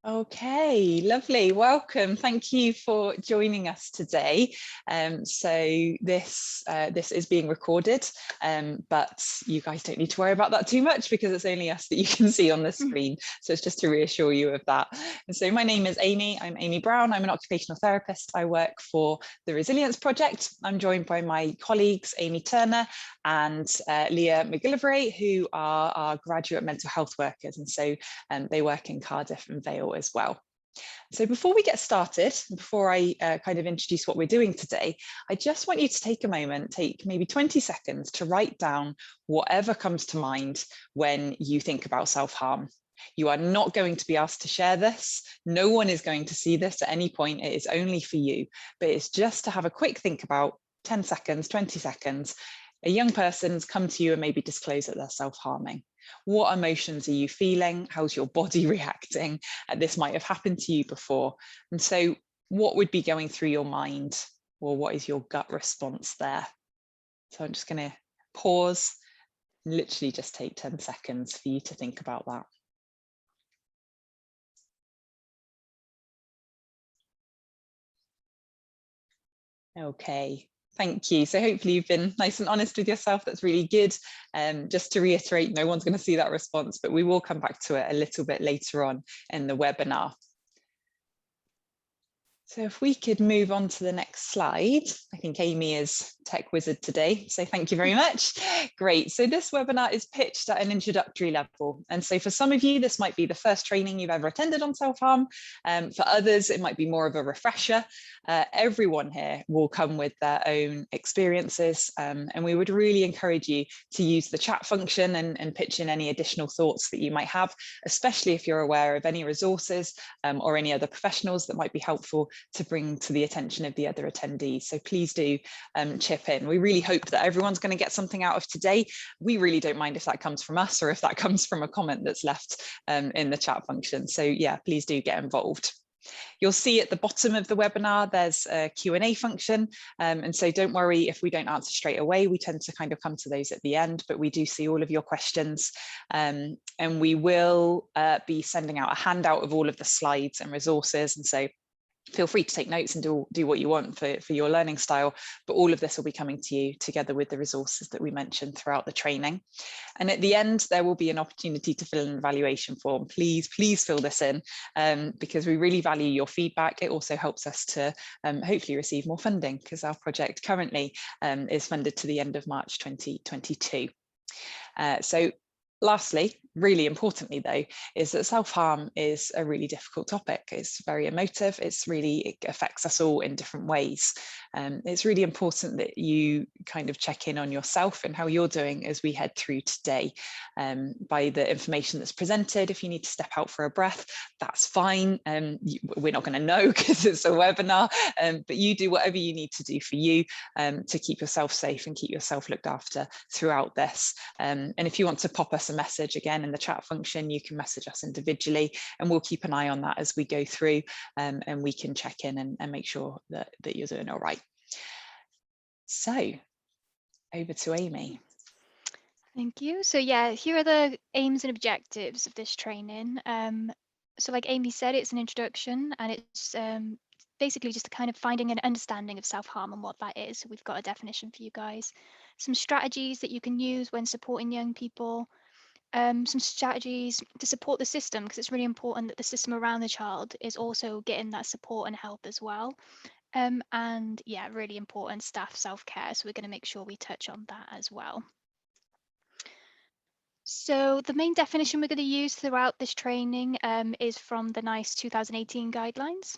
Okay, lovely. Welcome. Thank you for joining us today. So this is being recorded, but you guys don't need to worry about that too much because it's only us that you can see on the screen. So it's just to reassure you of that. And so my name is Amy. I'm Amy Brown. I'm an occupational therapist. I work for the Resilience Project. I'm joined by my colleagues, Amy Turner and Leah McGillivray, who are our graduate mental health workers. And so they work in Cardiff and Vale as well. So before we get started, before I kind of introduce what we're doing today, I just want you to take a moment, take maybe 20 seconds to write down whatever comes to mind when you think about self-harm. You are not going to be asked to share this. No one is going to see this at any point. It is only for you, but it's just to have a quick think about 10 seconds, 20 seconds. A young person's come to you and maybe disclose that they're self-harming. What emotions are you feeling? How's your body reacting? This might have happened to you before. And so what would be going through your mind, or what is your gut response there? So I'm just going to pause, and literally just take 10 seconds for you to think about that. Okay. Thank you. So hopefully you've been nice and honest with yourself. That's really good. Just to reiterate, no one's going to see that response, but we will come back to it a little bit later on in the webinar. So if we could move on to the next slide. I think Amy is tech wizard today, so thank you very much. Great. So this webinar is pitched at an introductory level. And so for some of you, this might be the first training you've ever attended on self-harm. For others, it might be more of a refresher. Everyone here will come with their own experiences, and we would really encourage you to use the chat function and pitch in any additional thoughts that you might have, especially if you're aware of any resources or any other professionals that might be helpful to bring to the attention of the other attendees. So please do chip in. We really hope that everyone's going to get something out of today. We really don't mind if that comes from us or if that comes from a comment that's left in the chat function. So yeah, please do get involved. You'll see at the bottom of the webinar, there's a Q&A function. And so don't worry if we don't answer straight away. We tend to kind of come to those at the end, but we do see all of your questions. And we will be sending out a handout of all of the slides and resources. And so feel free to take notes and do what you want for your learning style, but all of this will be coming to you together with the resources that we mentioned throughout the training. And at the end, there will be an opportunity to fill in an evaluation form. Please fill this in because we really value your feedback. It also helps us to hopefully receive more funding because our project currently is funded to the end of March 2022. So lastly, really importantly though, is that self-harm is a really difficult topic. It's very emotive. It affects us all in different ways. It's really important that you kind of check in on yourself and how you're doing as we head through today. By the information that's presented, if you need to step out for a breath, that's fine. We're not going to know because it's a webinar, but you do whatever you need to do for you to keep yourself safe and keep yourself looked after throughout this. And if you want to pop us a message again in the chat function, you can message us individually and we'll keep an eye on that as we go through and we can check in and make sure that you're doing all right. So over to Amy. Thank you. So yeah, here are the aims and objectives of this training. So like Amy said, it's an introduction and it's basically just kind of finding an understanding of self-harm and what that is. So we've got a definition for you guys, some strategies that you can use when supporting young people, some strategies to support the system, because it's really important that the system around the child is also getting that support and help as well. And yeah, really important staff self-care. So we're going to make sure we touch on that as well. So the main definition we're going to use throughout this training is from the NICE 2018 guidelines.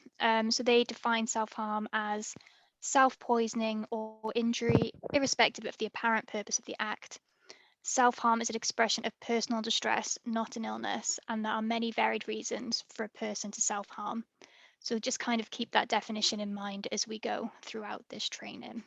So they define self-harm as self-poisoning or injury, irrespective of the apparent purpose of the act. Self-harm is an expression of personal distress, not an illness, and there are many varied reasons for a person to self-harm. So just kind of keep that definition in mind as we go throughout this training.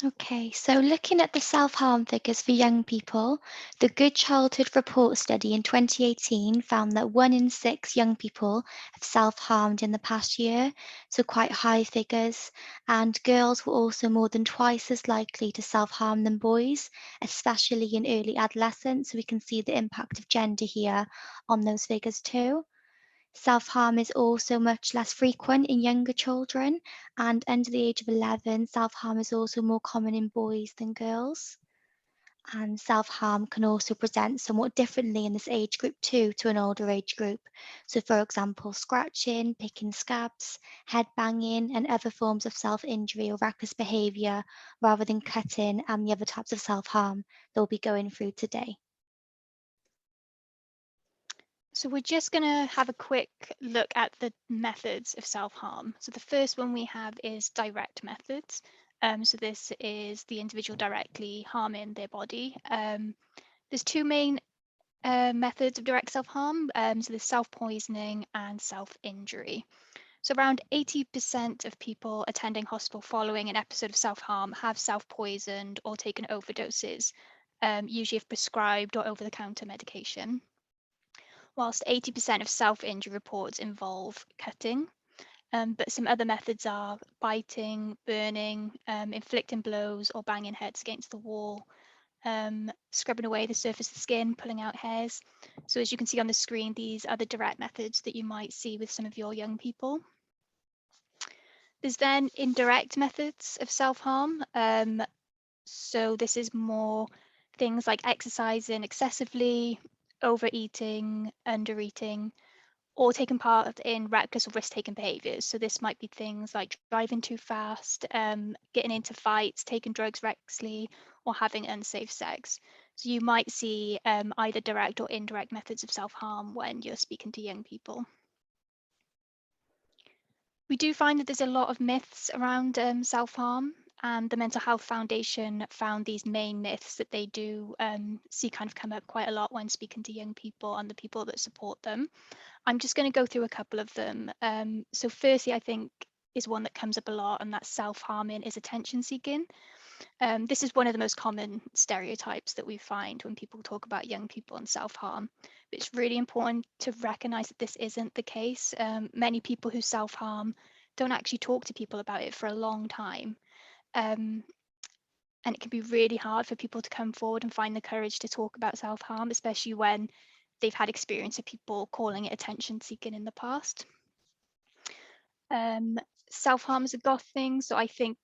Okay, so looking at the self-harm figures for young people, the Good Childhood Report study in 2018 found that 1 in 6 young people have self-harmed in the past year, so quite high figures. And girls were also more than twice as likely to self-harm than boys, especially in early adolescence. So we can see the impact of gender here on those figures too. Self-harm is also much less frequent in younger children, and under the age of 11, self-harm is also more common in boys than girls. And self-harm can also present somewhat differently in this age group too to an older age group. So for example, scratching, picking scabs, head banging, and other forms of self-injury or reckless behaviour rather than cutting and the other types of self-harm that we'll be going through today. So we're just going to have a quick look at the methods of self-harm. So the first one we have is direct methods. So this is the individual directly harming their body. There's two main methods of direct self-harm. So there's self-poisoning and self-injury. So around 80% of people attending hospital following an episode of self-harm have self-poisoned or taken overdoses, usually of prescribed or over-the-counter medication. Whilst 80% of self-injury reports involve cutting, but some other methods are biting, burning, inflicting blows or banging heads against the wall, scrubbing away the surface of the skin, pulling out hairs. So as you can see on the screen, these are the direct methods that you might see with some of your young people. There's then indirect methods of self-harm. So this is more things like exercising excessively, overeating, undereating, or taking part in reckless or risk-taking behaviours. So this might be things like driving too fast, getting into fights, taking drugs recklessly, or having unsafe sex. So you might see either direct or indirect methods of self-harm when you're speaking to young people. We do find that there's a lot of myths around self-harm, and the Mental Health Foundation found these main myths that they do see kind of come up quite a lot when speaking to young people and the people that support them. I'm just going to go through a couple of them. So firstly, I think is one that comes up a lot, and that's self-harming is attention seeking. This is one of the most common stereotypes that we find when people talk about young people and self-harm. But it's really important to recognize that this isn't the case. Many people who self-harm don't actually talk to people about it for a long time. And it can be really hard for people to come forward and find the courage to talk about self-harm, especially when they've had experience of people calling it attention seeking in the past. Self-harm is a goth thing, so I think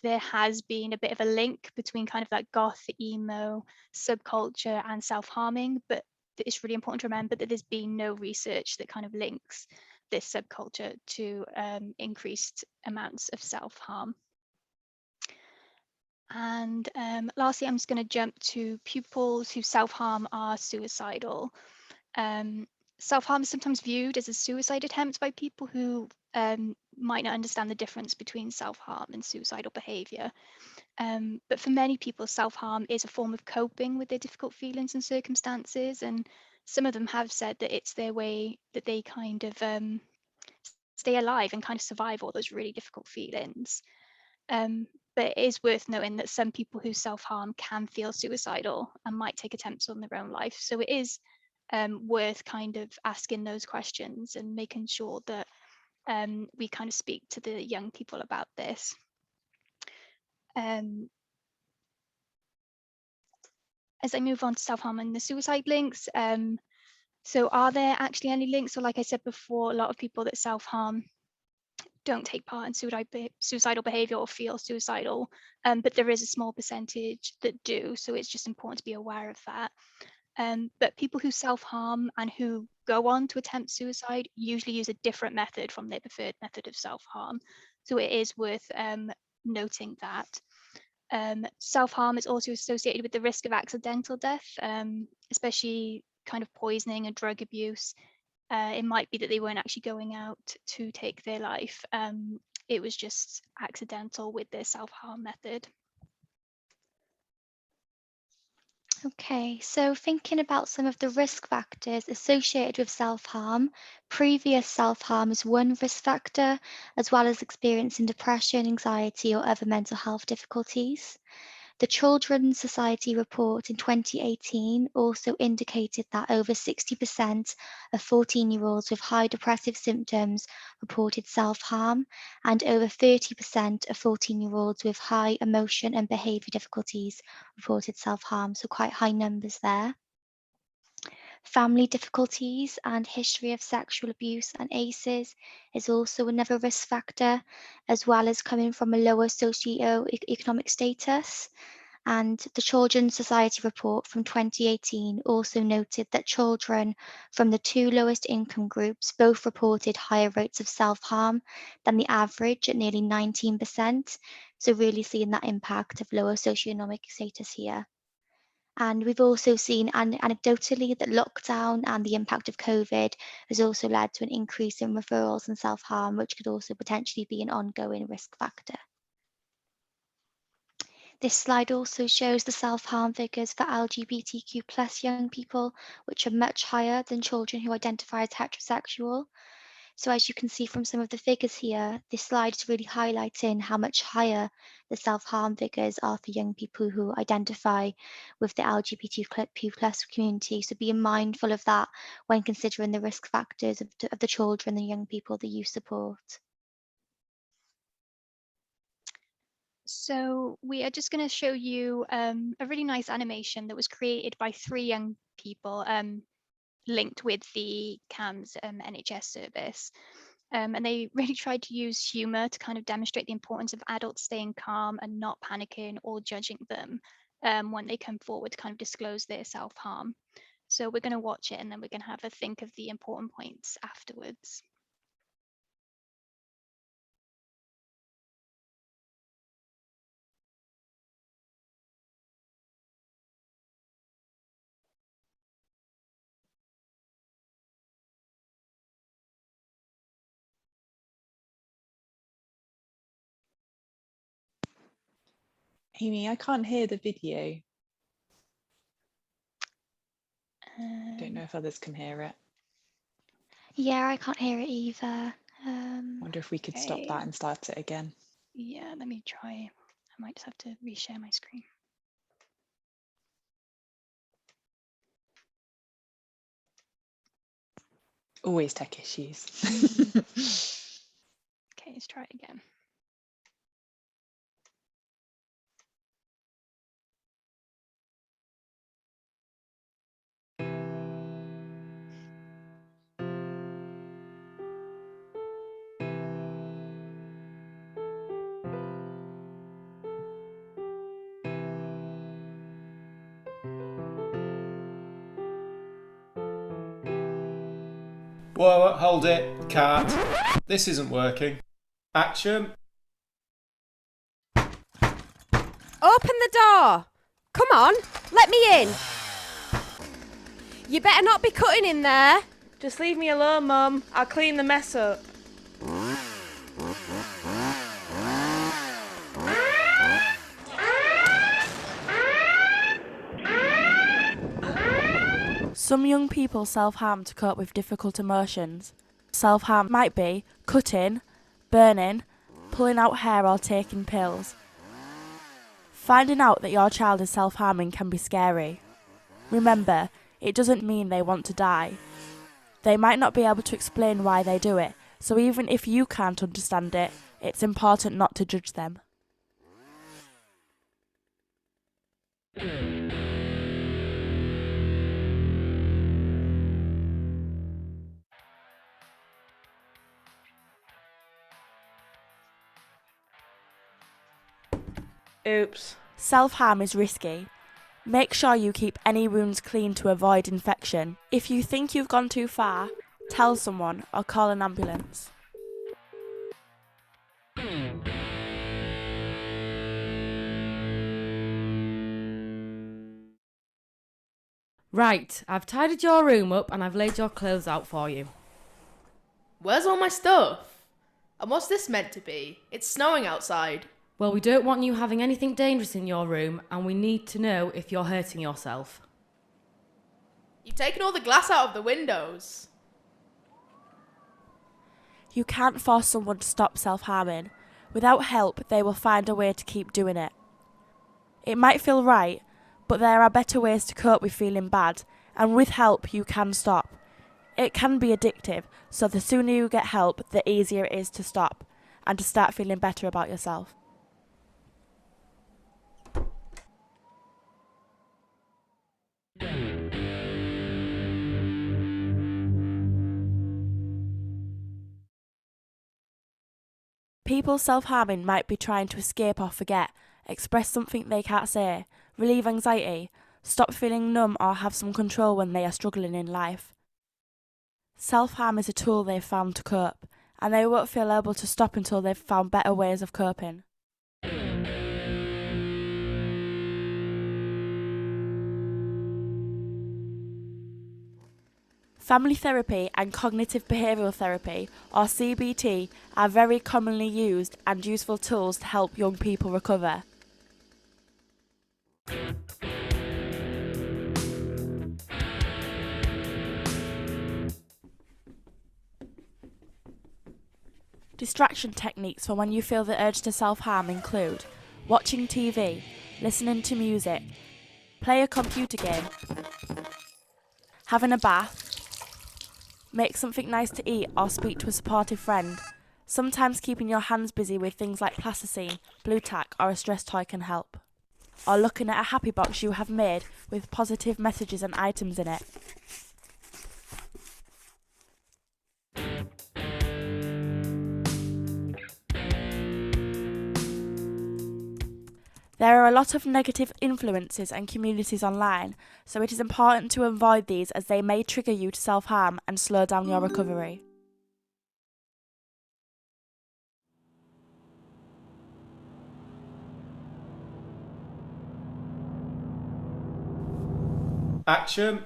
there has been a bit of a link between kind of that goth, emo subculture and self-harming, but it's really important to remember that there's been no research that kind of links this subculture to increased amounts of self-harm. And lastly, I'm just going to jump to pupils who self-harm are suicidal. Self-harm is sometimes viewed as a suicide attempt by people who might not understand the difference between self-harm and suicidal behaviour. But for many people, self-harm is a form of coping with their difficult feelings and circumstances. And some of them have said that it's their way that they kind of stay alive and kind of survive all those really difficult feelings. But it is worth noting that some people who self-harm can feel suicidal and might take attempts on their own life. So it is worth kind of asking those questions and making sure that we kind of speak to the young people about this. As I move on to self-harm and the suicide links, so are there actually any links? So like I said before, a lot of people that self-harm don't take part in suicidal behaviour or feel suicidal, but there is a small percentage that do, so it's just important to be aware of that. But people who self-harm and who go on to attempt suicide usually use a different method from their preferred method of self-harm. So it is worth noting that. Self-harm is also associated with the risk of accidental death, especially kind of poisoning and drug abuse. It might be that they weren't actually going out to take their life. It was just accidental with their self-harm method. Okay, so thinking about some of the risk factors associated with self-harm, previous self-harm is one risk factor, as well as experiencing depression, anxiety, or other mental health difficulties. The Children's Society report in 2018 also indicated that over 60% of 14-year-olds with high depressive symptoms reported self-harm, and over 30% of 14-year-olds with high emotion and behaviour difficulties reported self-harm, so quite high numbers there. Family difficulties and history of sexual abuse and ACEs is also another risk factor, as well as coming from a lower socio-economic status. And the Children's Society report from 2018 also noted that children from the two lowest income groups both reported higher rates of self-harm than the average at nearly 19%. So really seeing that impact of lower socioeconomic status here. And we've also seen anecdotally that lockdown and the impact of COVID has also led to an increase in referrals and self-harm, which could also potentially be an ongoing risk factor. This slide also shows the self-harm figures for LGBTQ+ young people, which are much higher than children who identify as heterosexual. So as you can see from some of the figures here, this slide is really highlighting how much higher the self-harm figures are for young people who identify with the LGBTQ+ community. So being mindful of that when considering the risk factors of the children and young people that you support. So we are just going to show you a really nice animation that was created by 3 young people linked with the CAMS NHS service. And they really tried to use humour to kind of demonstrate the importance of adults staying calm and not panicking or judging them when they come forward to kind of disclose their self-harm. So we're going to watch it and then we're going to have a think of the important points afterwards. Amy, I can't hear the video. Don't know if others can hear it. Yeah, I can't hear it either. Wonder if we could stop that and start it again. Yeah, let me try. I might just have to reshare my screen. Always tech issues. Okay, let's try it again. Whoa, hold it, cat. This isn't working. Action. Open the door! Come on, let me in! You better not be cutting in there! Just leave me alone, Mum. I'll clean the mess up. Some young people self-harm to cope with difficult emotions. Self-harm might be cutting, burning, pulling out hair or taking pills. Finding out that your child is self-harming can be scary. Remember, it doesn't mean they want to die. They might not be able to explain why they do it, so even if you can't understand it, it's important not to judge them. Oops. Self-harm is risky. Make sure you keep any wounds clean to avoid infection. If you think you've gone too far, tell someone or call an ambulance. Right, I've tidied your room up and I've laid your clothes out for you. Where's all my stuff? And what's this meant to be? It's snowing outside. Well, we don't want you having anything dangerous in your room, and we need to know if you're hurting yourself. You've taken all the glass out of the windows. You can't force someone to stop self-harming. Without help, they will find a way to keep doing it. It might feel right, but there are better ways to cope with feeling bad, and with help you can stop. It can be addictive, so the sooner you get help, the easier it is to stop, and to start feeling better about yourself. People self-harming might be trying to escape or forget, express something they can't say, relieve anxiety, stop feeling numb or have some control when they are struggling in life. Self-harm is a tool they've found to cope, and they won't feel able to stop until they've found better ways of coping. Family therapy and cognitive behavioural therapy, or CBT, are very commonly used and useful tools to help young people recover. Distraction techniques for when you feel the urge to self-harm include watching TV, listening to music, play a computer game, having a bath, make something nice to eat or speak to a supportive friend. Sometimes keeping your hands busy with things like plasticine, blue tack or a stress toy can help. Or looking at a happy box you have made with positive messages and items in it. There are a lot of negative influences and communities online, so it is important to avoid these as they may trigger you to self-harm and slow down your recovery. Action.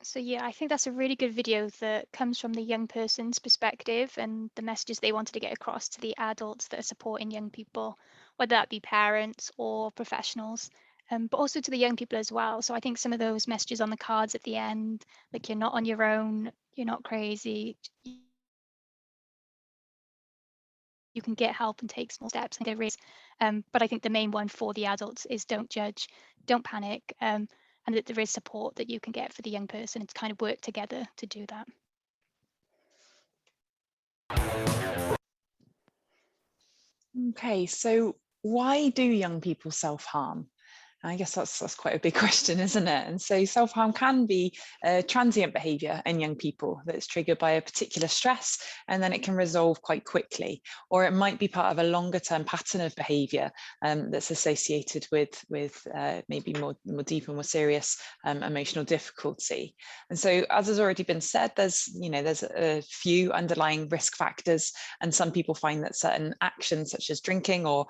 So yeah, I think that's a really good video that comes from the young person's perspective and the messages they wanted to get across to the adults that are supporting young people, whether that be parents or professionals, but also to the young people as well. So I think some of those messages on the cards at the end, like you're not on your own, you're not crazy, you can get help and take small steps. I think there is, but I think the main one for the adults is don't judge, don't panic, and that there is support that you can get for the young person and to kind of work together to do that. Okay, so why do young people self-harm? I guess that's quite a big question, isn't it? And so self-harm can be a transient behaviour in young people that's triggered by a particular stress, and then it can resolve quite quickly. Or it might be part of a longer-term pattern of behaviour that's associated with maybe more deeper, more serious emotional difficulty. And so, as has already been said, there's a few underlying risk factors, and some people find that certain actions such as drinking or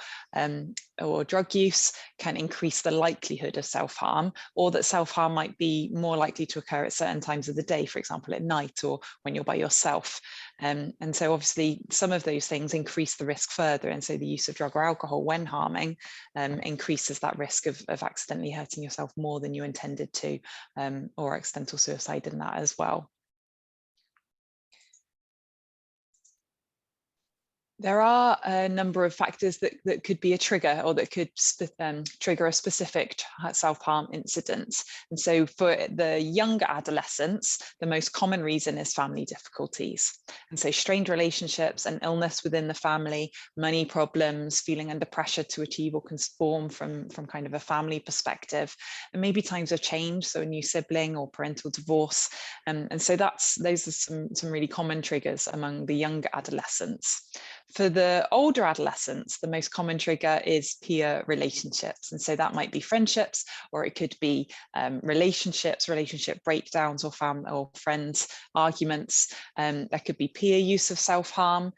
drug use can increase the likelihood of self-harm, or that self-harm might be more likely to occur at certain times of the day, for example at night or when you're by yourself. And so obviously some of those things increase the risk further, and so the use of drug or alcohol when harming increases that risk of accidentally hurting yourself more than you intended to, or accidental suicide in that as well. There are a number of factors that could be a trigger, or that could trigger a specific self-harm incident. And so for the younger adolescents, the most common reason is family difficulties. And so strained relationships and illness within the family, money problems, feeling under pressure to achieve or conform from kind of a family perspective, and maybe times of change, so a new sibling or parental divorce. And so those are some really common triggers among the younger adolescents. For the older adolescents, the most common trigger is peer relationships. And so that might be friendships, or it could be relationship breakdowns, or family or friends arguments. There could be peer use of self-harm,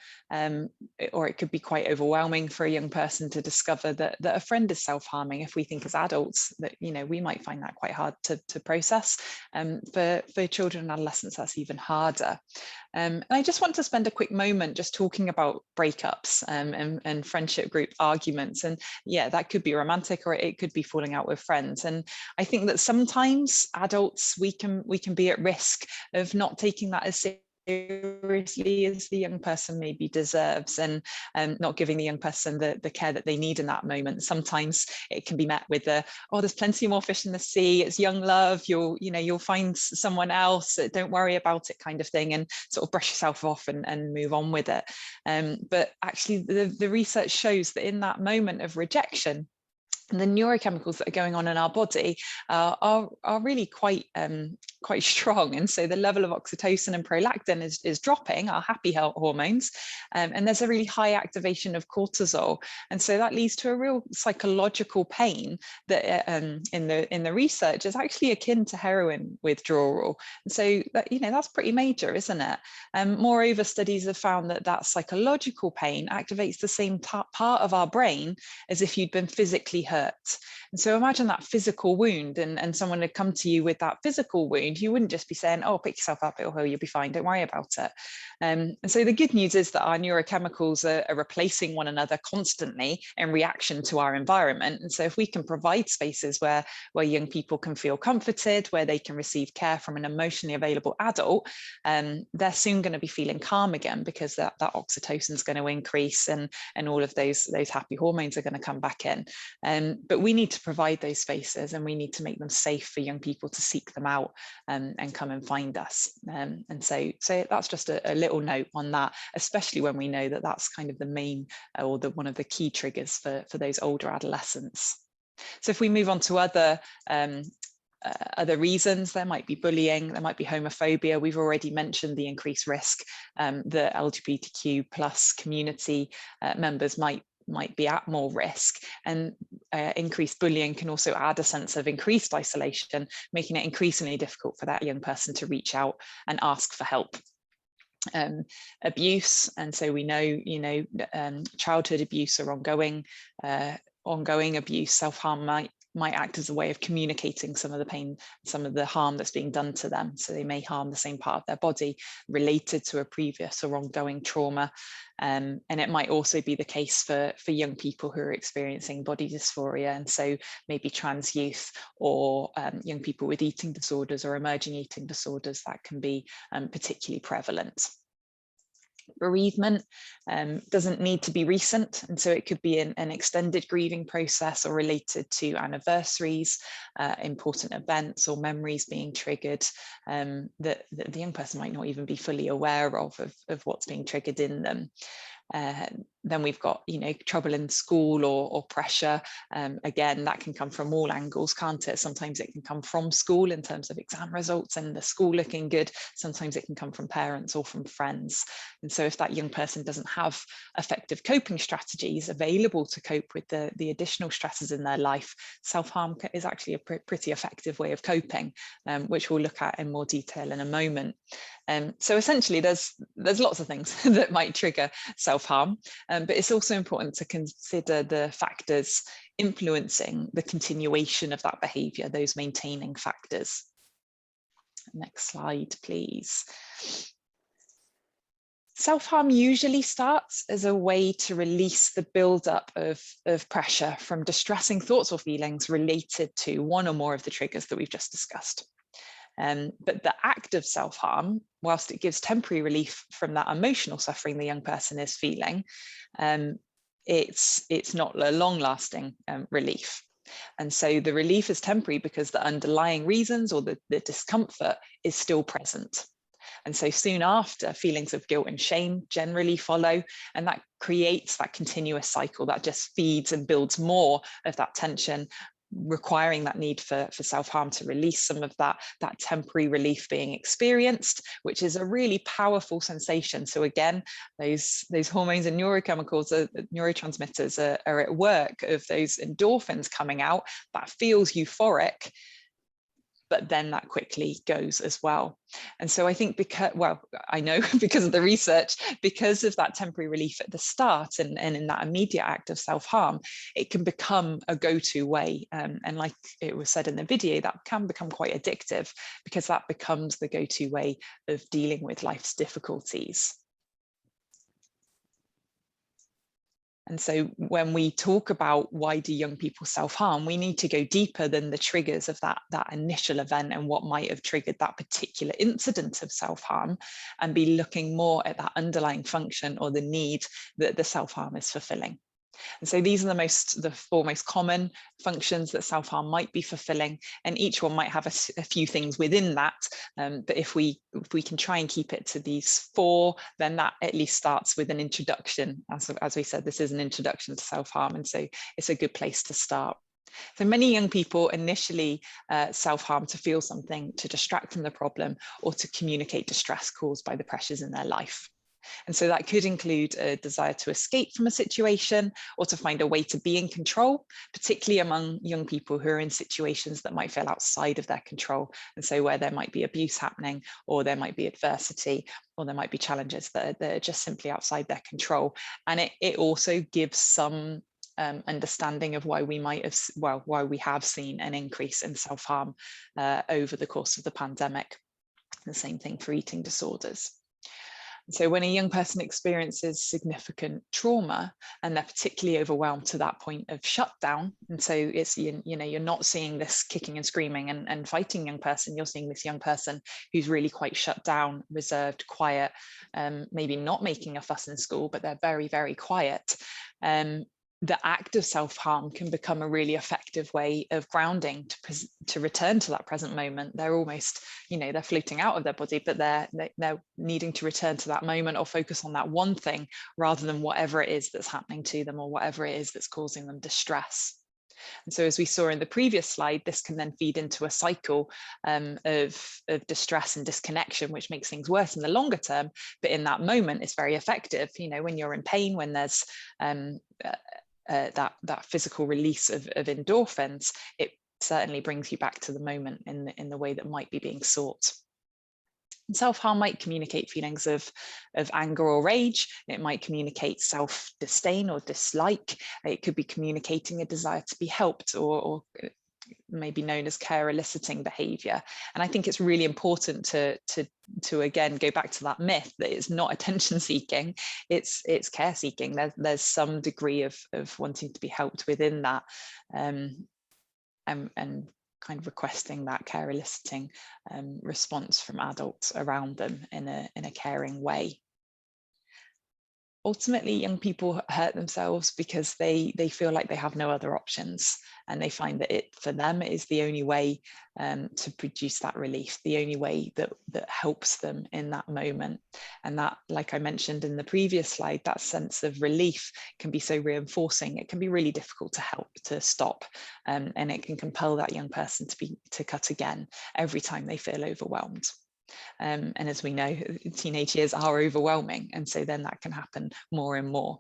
or it could be quite overwhelming for a young person to discover that a friend is self-harming. If we think as adults that, we might find that quite hard to process. For children and adolescents, that's even harder. And I just want to spend a quick moment just talking about breakups and friendship group arguments. And yeah, that could be romantic, or it could be falling out with friends. And I think that sometimes adults, we can be at risk of not taking that as seriously as the young person maybe deserves, and not giving the young person the care that they need in that moment. Sometimes it can be met with oh, there's plenty more fish in the sea, it's young love, you'll find someone else, don't worry about it, kind of thing, and sort of brush yourself off and move on with it. But actually the research shows that in that moment of rejection, the neurochemicals that are going on in our body are really quite strong, and so the level of oxytocin and prolactin is dropping, our happy hormones, and there's a really high activation of cortisol, and so that leads to a real psychological pain that in the research is actually akin to heroin withdrawal. And so that, that's pretty major, isn't it? Moreover, studies have found that psychological pain activates the same part of our brain as if you'd been physically hurt. And so imagine that physical wound, and someone had come to you with that physical wound. You wouldn't just be saying, oh, pick yourself up, it'll heal, you'll be fine, don't worry about it. And so the good news is that our neurochemicals are replacing one another constantly in reaction to our environment. And so if we can provide spaces where young people can feel comforted, where they can receive care from an emotionally available adult, they're soon going to be feeling calm again, because that oxytocin is going to increase, and all of those happy hormones are going to come back in. But we need to provide those spaces, and we need to make them safe for young people to seek them out and come and find us. And so that's just a little note on that, especially when we know that that's kind of the main, or one of the key triggers for those older adolescents. So if we move on to other reasons, there might be bullying, there might be homophobia. We've already mentioned the increased risk that LGBTQ plus community members might be at more risk, and increased bullying can also add a sense of increased isolation, making it increasingly difficult for that young person to reach out and ask for help. Abuse, and so we know, childhood abuse or ongoing abuse, self-harm might act as a way of communicating some of the pain, some of the harm that's being done to them. So they may harm the same part of their body related to a previous or ongoing trauma. And it might also be the case for young people who are experiencing body dysphoria, and so maybe trans youth, or young people with eating disorders or emerging eating disorders, that can be particularly prevalent. Bereavement doesn't need to be recent, and so it could be an extended grieving process, or related to anniversaries, important events, or memories being triggered that the young person might not even be fully aware of what's being triggered in them. Then we've got, trouble in school or pressure. Again, that can come from all angles, can't it? Sometimes it can come from school in terms of exam results and the school looking good. Sometimes it can come from parents or from friends. And so if that young person doesn't have effective coping strategies available to cope with the additional stresses in their life, self-harm is actually a pretty effective way of coping, which we'll look at in more detail in a moment. So essentially, there's lots of things that might trigger self-harm, but it's also important to consider the factors influencing the continuation of that behaviour, those maintaining factors. Next slide, please. Self-harm usually starts as a way to release the build-up of pressure from distressing thoughts or feelings related to one or more of the triggers that we've just discussed. But the act of self-harm, whilst it gives temporary relief from that emotional suffering the young person is feeling, it's not a long-lasting relief. And so the relief is temporary because the underlying reasons or the discomfort is still present. And so soon after, feelings of guilt and shame generally follow, and that creates that continuous cycle that just feeds and builds more of that tension, requiring that need for self-harm to release some of that temporary relief being experienced, which is a really powerful sensation. So again, those hormones and neurochemicals, neurotransmitters are at work, of those endorphins coming out. That feels euphoric, but then that quickly goes as well. And so I think I know because of the research, because of that temporary relief at the start and in that immediate act of self-harm, it can become a go-to way. And like it was said in the video, that can become quite addictive, because that becomes the go-to way of dealing with life's difficulties. And so when we talk about why do young people self-harm, we need to go deeper than the triggers of that initial event and what might have triggered that particular incident of self-harm, and be looking more at that underlying function or the need that the self-harm is fulfilling. And so these are the four most common functions that self-harm might be fulfilling, and each one might have a few things within that. But if we can try and keep it to these four, then that at least starts with an introduction. As we said, this is an introduction to self-harm, and so it's a good place to start. So many young people initially self-harm to feel something, to distract from the problem, or to communicate distress caused by the pressures in their life. And so that could include a desire to escape from a situation, or to find a way to be in control, particularly among young people who are in situations that might feel outside of their control. And so where there might be abuse happening, or there might be adversity, or there might be challenges that are just simply outside their control. And it also gives some understanding of why we have seen an increase in self-harm over the course of the pandemic. The same thing for eating disorders. So when a young person experiences significant trauma, and they're particularly overwhelmed to that point of shutdown, and so it's, you're not seeing this kicking and screaming and fighting young person, you're seeing this young person who's really quite shut down, reserved, quiet, maybe not making a fuss in school, but they're very, very quiet. The act of self-harm can become a really effective way of grounding, to return to that present moment. They're almost, they're floating out of their body, but they're needing to return to that moment, or focus on that one thing, rather than whatever it is that's happening to them, or whatever it is that's causing them distress. And so, as we saw in the previous slide, this can then feed into a cycle of distress and disconnection, which makes things worse in the longer term. But in that moment, it's very effective. When you're in pain, when there's that physical release of endorphins, it certainly brings you back to the moment in the way that might be being sought. Self-harm might communicate feelings of anger or rage. It might communicate self-disdain or dislike. It could be communicating a desire to be helped, or maybe known as care eliciting behavior. And I think it's really important to again go back to that myth that it's not attention seeking, it's care seeking. There's some degree of wanting to be helped within that, and kind of requesting that care eliciting response from adults around them in a caring way. Ultimately, young people hurt themselves because they feel like they have no other options, and they find that for them it is the only way to produce that relief, the only way that helps them in that moment. And that, like I mentioned in the previous slide, that sense of relief can be so reinforcing. It can be really difficult to stop, and it can compel that young person to cut again every time they feel overwhelmed. And as we know, teenage years are overwhelming, and so then that can happen more and more.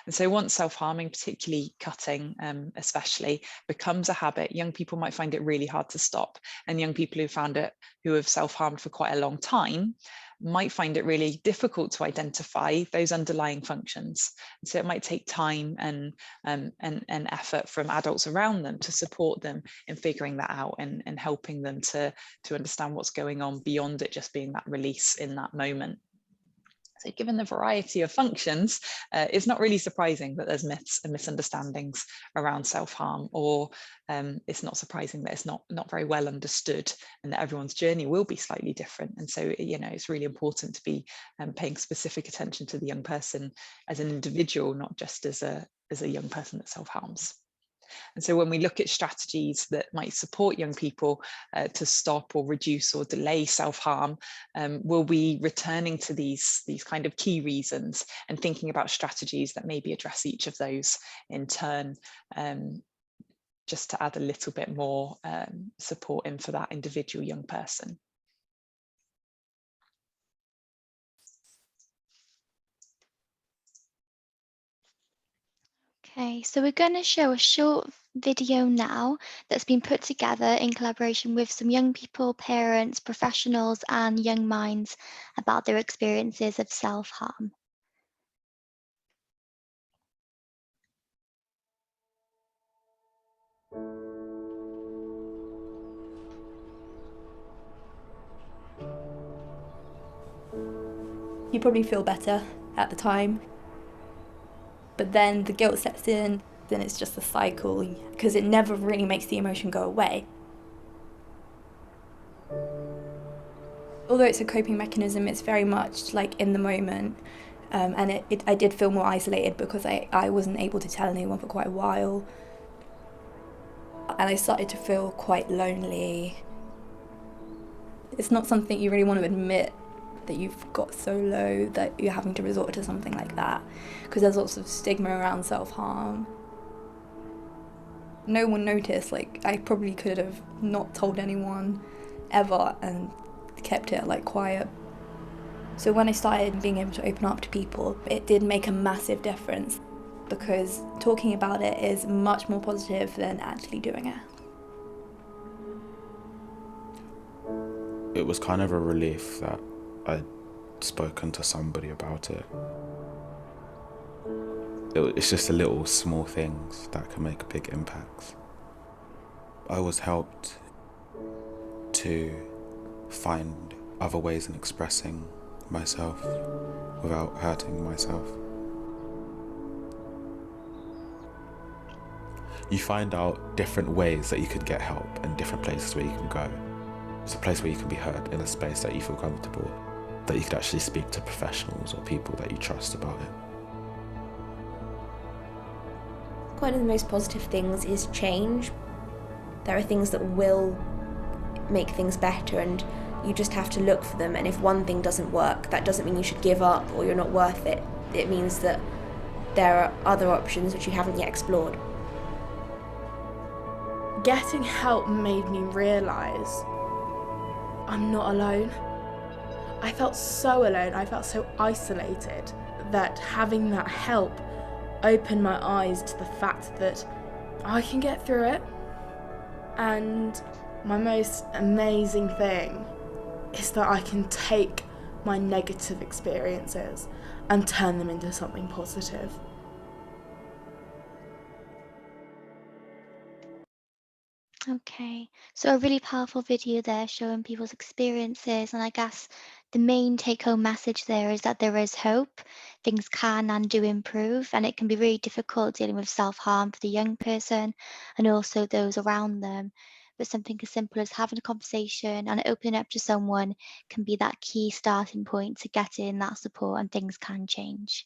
And so once self-harming, particularly cutting especially, becomes a habit, young people might find it really hard to stop. And young people who have self-harmed for quite a long time might find it really difficult to identify those underlying functions. And so it might take time and effort from adults around them to support them in figuring that out, and helping them to understand what's going on beyond it just being that release in that moment. So given the variety of functions, it's not really surprising that there's myths and misunderstandings around self-harm, or it's not surprising that it's not very well understood, and that everyone's journey will be slightly different. And so, it's really important to be paying specific attention to the young person as an individual, not just as a young person that self-harms. And so when we look at strategies that might support young people to stop or reduce or delay self-harm, we'll be returning to these kind of key reasons and thinking about strategies that maybe address each of those in turn, just to add a little bit more support in for that individual young person. Okay, so we're going to show a short video now that's been put together in collaboration with some young people, parents, professionals, and young minds about their experiences of self-harm. You probably feel better at the time, but then the guilt sets in, then it's just a cycle because it never really makes the emotion go away. Although it's a coping mechanism, it's very much like in the moment, and I did feel more isolated because I wasn't able to tell anyone for quite a while, and I started to feel quite lonely. It's not something you really want to admit, that you've got so low that you're having to resort to something like that, because there's lots of stigma around self-harm. No one noticed. Like, I probably could have not told anyone ever and kept it like quiet. So when I started being able to open up to people, it did make a massive difference, because talking about it is much more positive than actually doing it. It was kind of a relief that I'd spoken to somebody about it. It's just the little small things that can make big impacts. I was helped to find other ways in expressing myself without hurting myself. You find out different ways that you could get help and different places where you can go. It's a place where you can be heard in a space that you feel comfortable, that you could actually speak to professionals or people that you trust about it. One of the most positive things is change. There are things that will make things better, and you just have to look for them, and if one thing doesn't work, that doesn't mean you should give up or you're not worth it. It means that there are other options which you haven't yet explored. Getting help made me realise I'm not alone. I felt so alone, I felt so isolated, that having that help opened my eyes to the fact that I can get through it. And my most amazing thing is that I can take my negative experiences and turn them into something positive. Okay, so a really powerful video there showing people's experiences, and I guess the main take-home message there is that there is hope. Things can and do improve, and it can be really difficult dealing with self-harm for the young person and also those around them. But something as simple as having a conversation and opening up to someone can be that key starting point to get in that support, and things can change.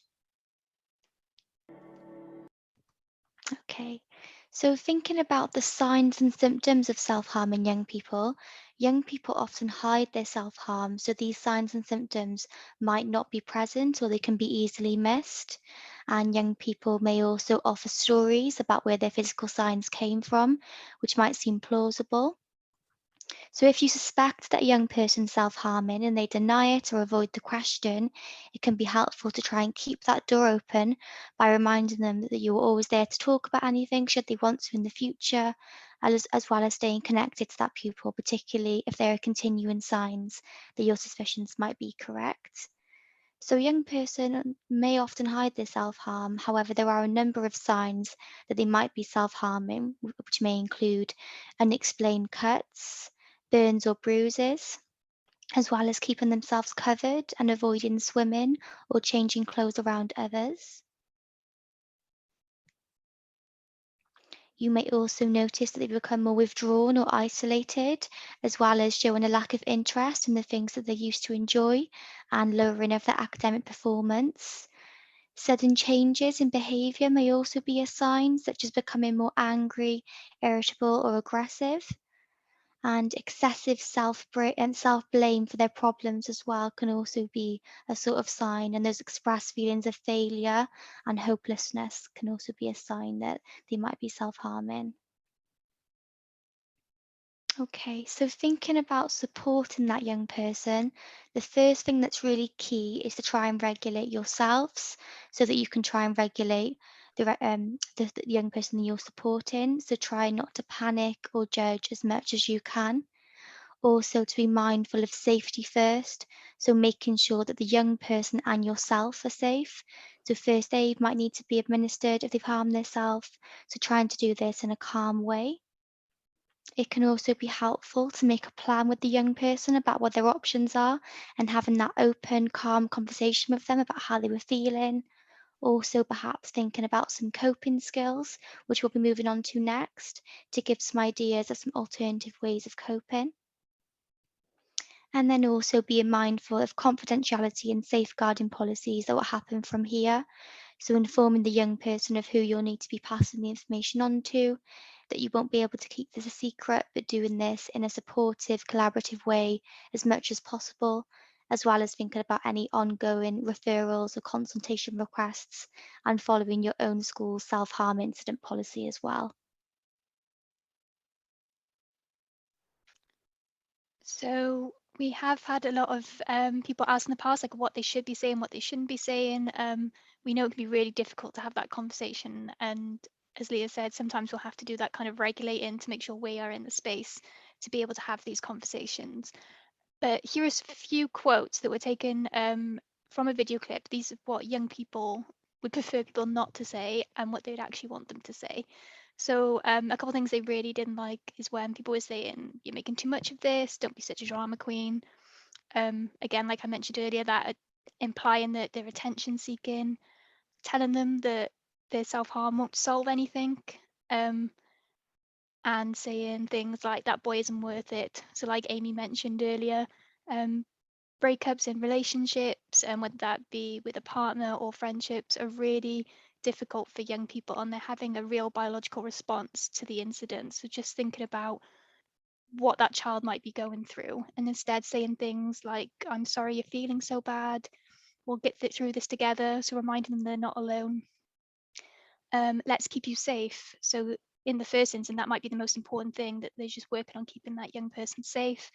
Okay, so thinking about the signs and symptoms of self-harm in young people often hide their self-harm, so these signs and symptoms might not be present or they can be easily missed. And young people may also offer stories about where their physical signs came from, which might seem plausible. So if you suspect that a young person's self-harming and they deny it or avoid the question, it can be helpful to try and keep that door open by reminding them that you're always there to talk about anything should they want to in the future, as well as staying connected to that pupil, particularly if there are continuing signs that your suspicions might be correct. So a young person may often hide their self-harm. However, there are a number of signs that they might be self-harming, which may include unexplained cuts, burns or bruises, as well as keeping themselves covered and avoiding swimming or changing clothes around others. You may also notice that they become more withdrawn or isolated, as well as showing a lack of interest in the things that they used to enjoy and lowering of their academic performance. Sudden changes in behaviour may also be a sign, such as becoming more angry, irritable or aggressive. And excessive self-blame for their problems as well can also be a sort of sign, and those expressed feelings of failure and hopelessness can also be a sign that they might be self-harming. Okay, so thinking about supporting that young person, the first thing that's really key is to try and regulate yourselves so that you can try and regulate the young person that you're supporting. So try not to panic or judge as much as you can. Also to be mindful of safety first, so making sure that the young person and yourself are safe. So first aid might need to be administered if they've harmed themselves, so trying to do this in a calm way. It can also be helpful to make a plan with the young person about what their options are and having that open, calm conversation with them about how they were feeling. Also, perhaps thinking about some coping skills, which we'll be moving on to next, to give some ideas of some alternative ways of coping. And then also being mindful of confidentiality and safeguarding policies that will happen from here. So informing the young person of who you'll need to be passing the information on to, that you won't be able to keep this a secret, but doing this in a supportive, collaborative way as much as possible, as well as thinking about any ongoing referrals or consultation requests and following your own school's self-harm incident policy as well. So we have had a lot of people ask in the past, like what they should be saying, what they shouldn't be saying. We know it can be really difficult to have that conversation. And as Leah said, sometimes we'll have to do that kind of regulating to make sure we are in the space to be able to have these conversations. But here are a few quotes that were taken from a video clip. These are what young people would prefer people not to say and what they'd actually want them to say. So a couple of things they really didn't like is when people were saying, you're making too much of this, don't be such a drama queen. Again, like I mentioned earlier, that implying that they're attention seeking, telling them that their self-harm won't solve anything, and saying things like that boy isn't worth it. So like Amy mentioned earlier, breakups in relationships, and whether that be with a partner or friendships, are really difficult for young people, and they're having a real biological response to the incident. So just thinking about what that child might be going through, and instead saying things like, I'm sorry you're feeling so bad, we'll get through this together. So reminding them they're not alone. Let's keep you safe. So in the first instance, that might be the most important thing, that they're just working on keeping that young person safe.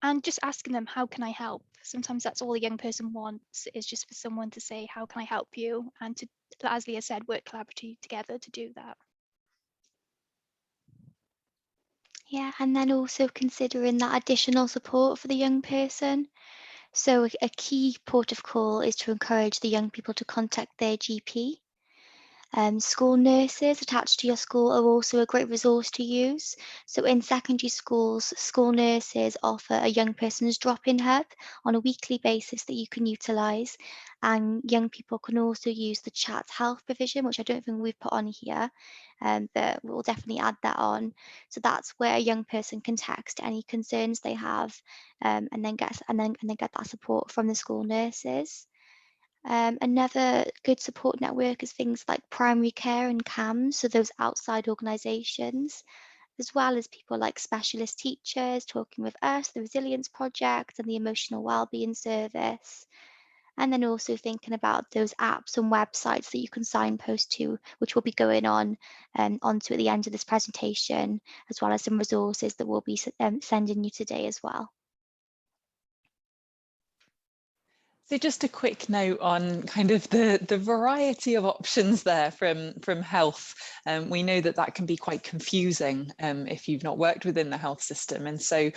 And just asking them, how can I help? Sometimes that's all a young person wants, is just for someone to say, how can I help you? And to, as Leah said, work collaboratively together to do that. Yeah, and then also considering that additional support for the young person. So a key port of call is to encourage the young people to contact their GP. School nurses attached to your school are also a great resource to use. So in secondary schools, school nurses offer a young person's drop-in hub on a weekly basis that you can utilise. And young people can also use the chat health provision, which I don't think we've put on here, but we'll definitely add that on. So that's where a young person can text any concerns they have, and then get that support from the school nurses. Another good support network is things like primary care and CAMS, so those outside organisations, as well as people like specialist teachers talking with us, the Resilience Project and the Emotional Wellbeing Service. And then also thinking about those apps and websites that you can signpost to, which will be going on onto at the end of this presentation, as well as some resources that we'll be sending you today as well. So just a quick note on kind of the variety of options there from health. We know that that can be quite confusing if you've not worked within the health system. And so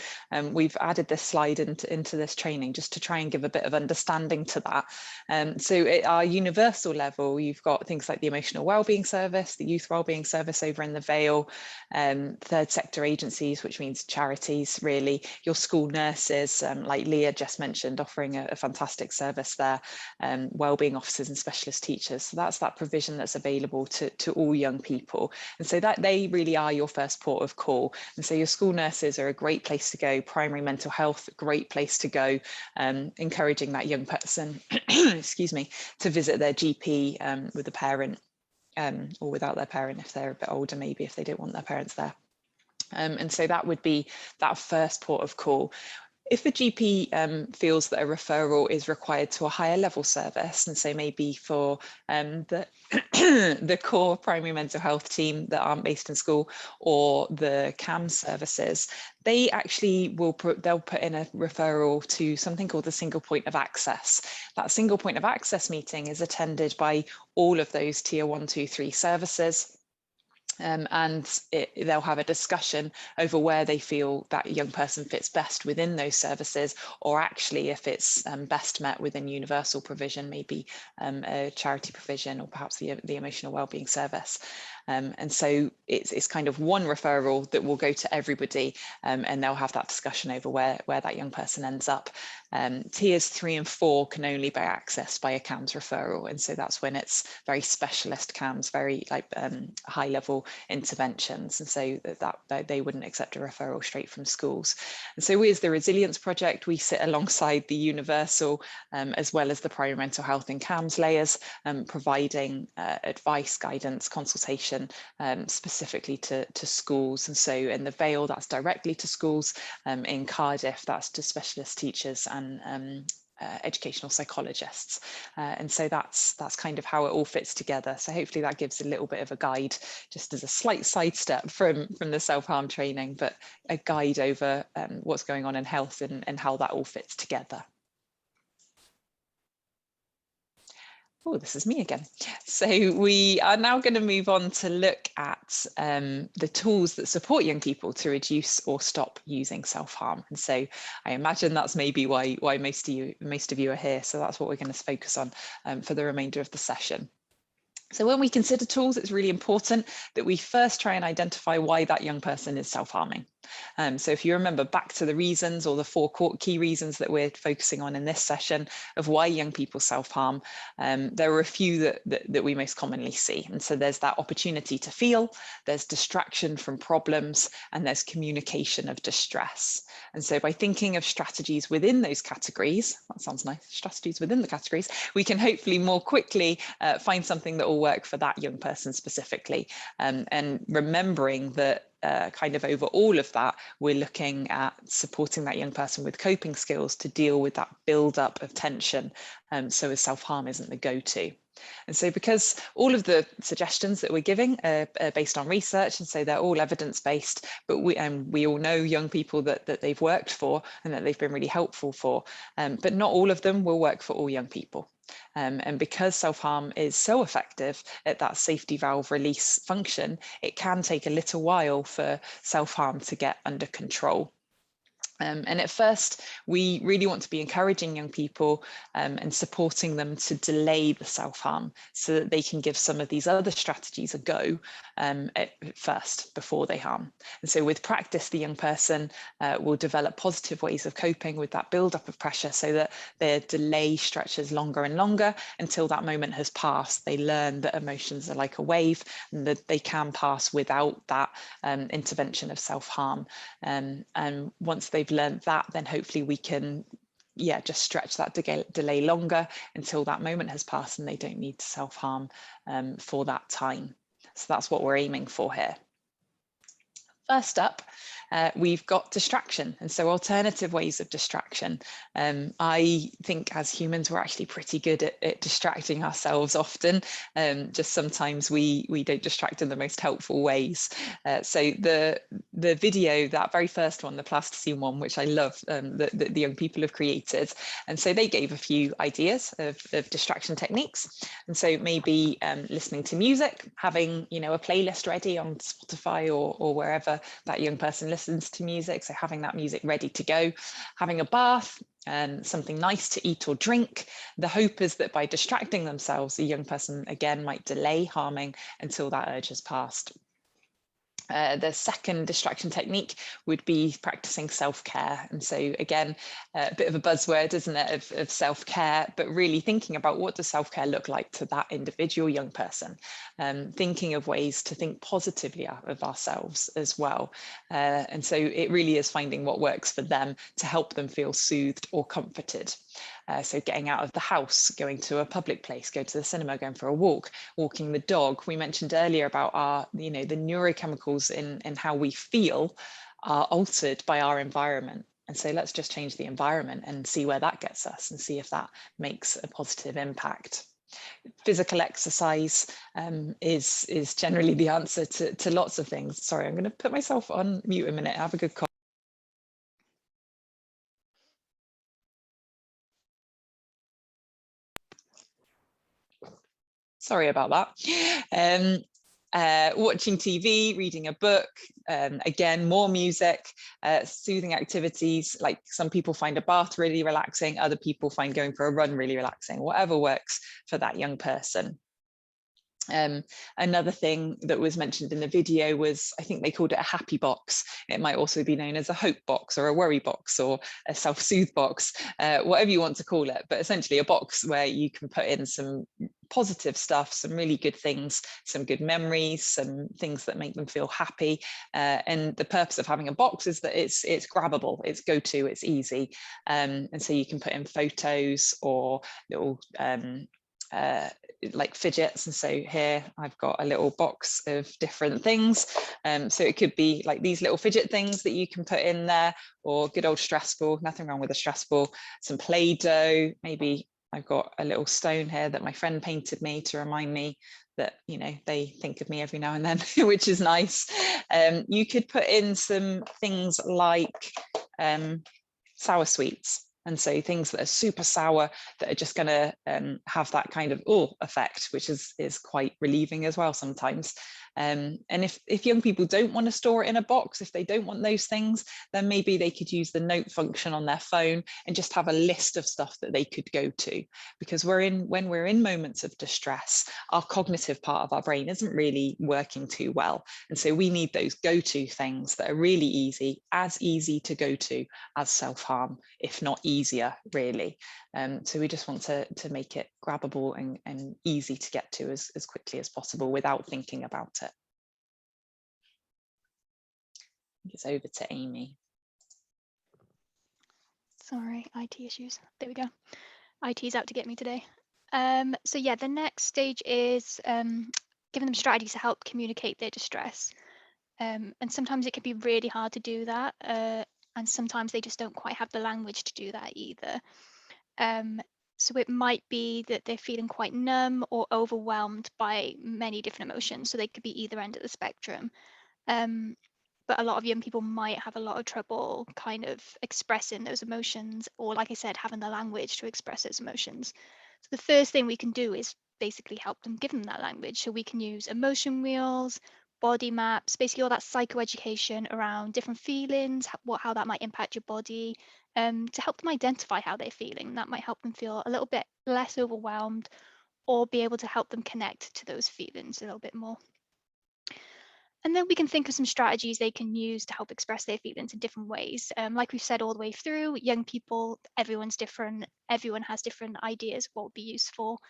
we've added this slide into this training just to try and give a bit of understanding to that. So at our universal level, you've got things like the Emotional Wellbeing Service, the Youth Wellbeing Service over in the Vale, third sector agencies, which means charities really, your school nurses, like Leah just mentioned, offering a fantastic service there, wellbeing officers and specialist teachers. So that's that provision that's available to all young people. And so that they really are your first port of call. And so your school nurses are a great place to go, primary mental health, great place to go, encouraging that young person, excuse me, to visit their GP with a parent or without their parent if they're a bit older, maybe if they don't want their parents there. And so that would be that first port of call. If a GP feels that a referral is required to a higher level service, and so maybe for the the core primary mental health team that aren't based in school, or the CAMS services, they actually they'll put in a referral to something called the single point of access. That single point of access meeting is attended by all of those tier 1, 2, 3 services. And they'll have a discussion over where they feel that young person fits best within those services, or actually if it's best met within universal provision, maybe a charity provision, or perhaps the emotional wellbeing service. And so it's kind of one referral that will go to everybody, and they'll have that discussion over where that young person ends up. Tiers 3 and 4 can only be accessed by a CAMS referral, and so that's when it's very specialist CAMS, very like high level interventions, and so that they wouldn't accept a referral straight from schools. And so we, as the Resilience Project, we sit alongside the universal as well as the primary mental health and CAMS layers, providing advice, guidance, consultation specifically to schools. And so in the Vale, that's directly to schools. In Cardiff, that's to specialist teachers and educational psychologists. And so that's kind of how it all fits together. So hopefully that gives a little bit of a guide, just as a slight sidestep from the self-harm training, but a guide over what's going on in health and how that all fits together. Oh, this is me again. So we are now going to move on to look at the tools that support young people to reduce or stop using self-harm. And so I imagine that's maybe why most of you are here. So that's what we're going to focus on for the remainder of the session. So when we consider tools, it's really important that we first try and identify why that young person is self-harming. So if you remember back to the reasons, or the 4 key reasons that we're focusing on in this session of why young people self-harm, there are a few that we most commonly see. And so there's that opportunity to feel, there's distraction from problems, and there's communication of distress. And so by thinking of strategies within those categories, that sounds nice, strategies within the categories, we can hopefully more quickly find something that will work for that young person specifically. And remembering that kind of over all of that, we're looking at supporting that young person with coping skills to deal with that build-up of tension, so as self-harm isn't the go-to. And so because all of the suggestions that we're giving are based on research, and so they're all evidence-based, but we all know young people that they've worked for and that they've been really helpful for, but not all of them will work for all young people. And because self-harm is so effective at that safety valve release function, it can take a little while for self-harm to get under control. And at first, we really want to be encouraging young people and supporting them to delay the self-harm so that they can give some of these other strategies a go at first before they harm. And so with practice, the young person will develop positive ways of coping with that build-up of pressure so that their delay stretches longer and longer until that moment has passed. They learn that emotions are like a wave and that they can pass without that intervention of self-harm. And once they've learned that, then hopefully we can just stretch that delay longer until that moment has passed and they don't need to self-harm for that time. So that's what we're aiming for here. First up, we've got distraction, and so alternative ways of distraction. I think as humans, we're actually pretty good at distracting ourselves often. Just sometimes we don't distract in the most helpful ways. So the video, that very first one, the plasticine one, which I love, that the young people have created. And so they gave a few ideas of distraction techniques. And so maybe listening to music, having a playlist ready on Spotify or wherever that young person listens to music, so having that music ready to go, having a bath, something nice to eat or drink. The hope is that by distracting themselves, the young person again might delay harming until that urge has passed. The second distraction technique would be practicing self-care. And so again, a bit of a buzzword, isn't it, of self-care, but really thinking about what does self-care look like to that individual young person, thinking of ways to think positively of ourselves as well. And so it really is finding what works for them to help them feel soothed or comforted. So getting out of the house, going to a public place, go to the cinema, going for a walk, walking the dog. We mentioned earlier about our, the neurochemicals in how we feel are altered by our environment. And so let's just change the environment and see where that gets us and see if that makes a positive impact. Physical exercise is generally the answer to lots of things. Sorry, I'm going to put myself on mute a minute. Have a good call. Sorry about that. Watching TV, reading a book, again, more music, soothing activities, like some people find a bath really relaxing, other people find going for a run really relaxing, whatever works for that young person. Another thing that was mentioned in the video was, I think they called it a happy box. It might also be known as a hope box or a worry box or a self-soothe box, whatever you want to call it, but essentially a box where you can put in some positive stuff, some really good things, some good memories, some things that make them feel happy. And the purpose of having a box is that it's grabbable, it's go-to, it's easy. And so you can put in photos or little like fidgets. And so here I've got a little box of different things. So it could be like these little fidget things that you can put in there, or good old stress ball, nothing wrong with a stress ball, some Play-Doh, maybe I've got a little stone here that my friend painted me to remind me that, you know, they think of me every now and then, which is nice. You could put in some things like sour sweets. And so things that are super sour that are just going to have that kind of effect, which is quite relieving as well sometimes. And if young people don't want to store it in a box, if they don't want those things, then maybe they could use the note function on their phone and just have a list of stuff that they could go to. Because when we're in moments of distress, our cognitive part of our brain isn't really working too well. And so we need those go-to things that are really easy, as easy to go to as self-harm, if not easier, really. So we just want to make it grabbable and easy to get to as quickly as possible without thinking about it. I think it's over to Amy. Sorry, IT issues. There we go. IT's out to get me today. So yeah, the next stage is giving them strategies to help communicate their distress. And sometimes it can be really hard to do that. And sometimes they just don't quite have the language to do that either. So it might be that they're feeling quite numb or overwhelmed by many different emotions. So they could be either end of the spectrum. But a lot of young people might have a lot of trouble kind of expressing those emotions, or like I said, having the language to express those emotions. So the first thing we can do is basically help them give them that language. So we can use emotion wheels, body maps, basically all that psychoeducation around different feelings, how that might impact your body, to help them identify how they're feeling. That might help them feel a little bit less overwhelmed, or be able to help them connect to those feelings a little bit more. And then we can think of some strategies they can use to help express their feelings in different ways. Like we've said all the way through, young people, everyone's different. Everyone has different ideas of what would be useful.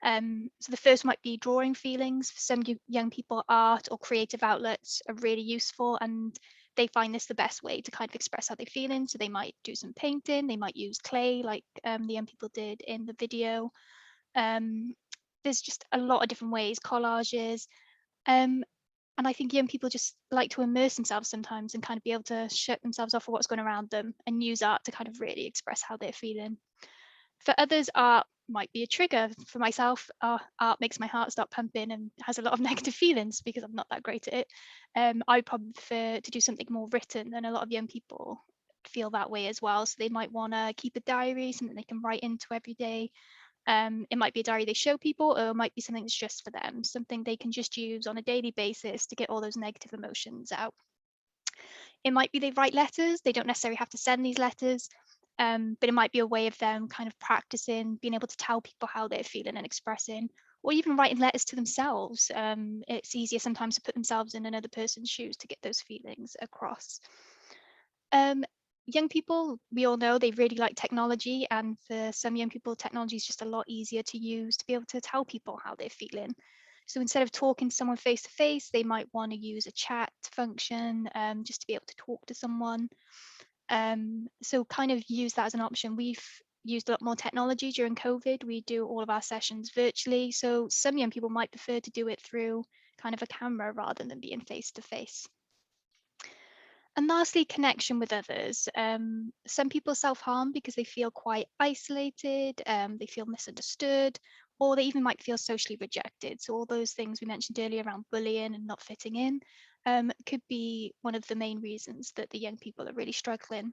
So the first might be drawing feelings. For some young people, art or creative outlets are really useful, and they find this the best way to kind of express how they're feeling. So they might do some painting, they might use clay like the young people did in the video. There's just a lot of different ways, collages. And I think young people just like to immerse themselves sometimes and kind of be able to shut themselves off of what's going around them and use art to kind of really express how they're feeling. For others, art might be a trigger. For myself, art makes my heart start pumping and has a lot of negative feelings because I'm not that great at it. I probably prefer to do something more written, and a lot of young people feel that way as well. So they might want to keep a diary, something they can write into every day. It might be a diary they show people, or it might be something that's just for them, something they can just use on a daily basis to get all those negative emotions out. It might be they write letters. They don't necessarily have to send these letters, but it might be a way of them kind of practicing, being able to tell people how they're feeling and expressing, or even writing letters to themselves. It's easier sometimes to put themselves in another person's shoes to get those feelings across. Young people, we all know they really like technology, and for some young people, technology is just a lot easier to use to be able to tell people how they're feeling. So instead of talking to someone face to face, they might want to use a chat function just to be able to talk to someone. So kind of use that as an option. We've used a lot more technology during COVID. We do all of our sessions virtually. So some young people might prefer to do it through kind of a camera rather than being face to face. And lastly, connection with others. Some people self-harm because they feel quite isolated, they feel misunderstood, or they even might feel socially rejected. So all those things we mentioned earlier around bullying and not fitting in could be one of the main reasons that the young people are really struggling.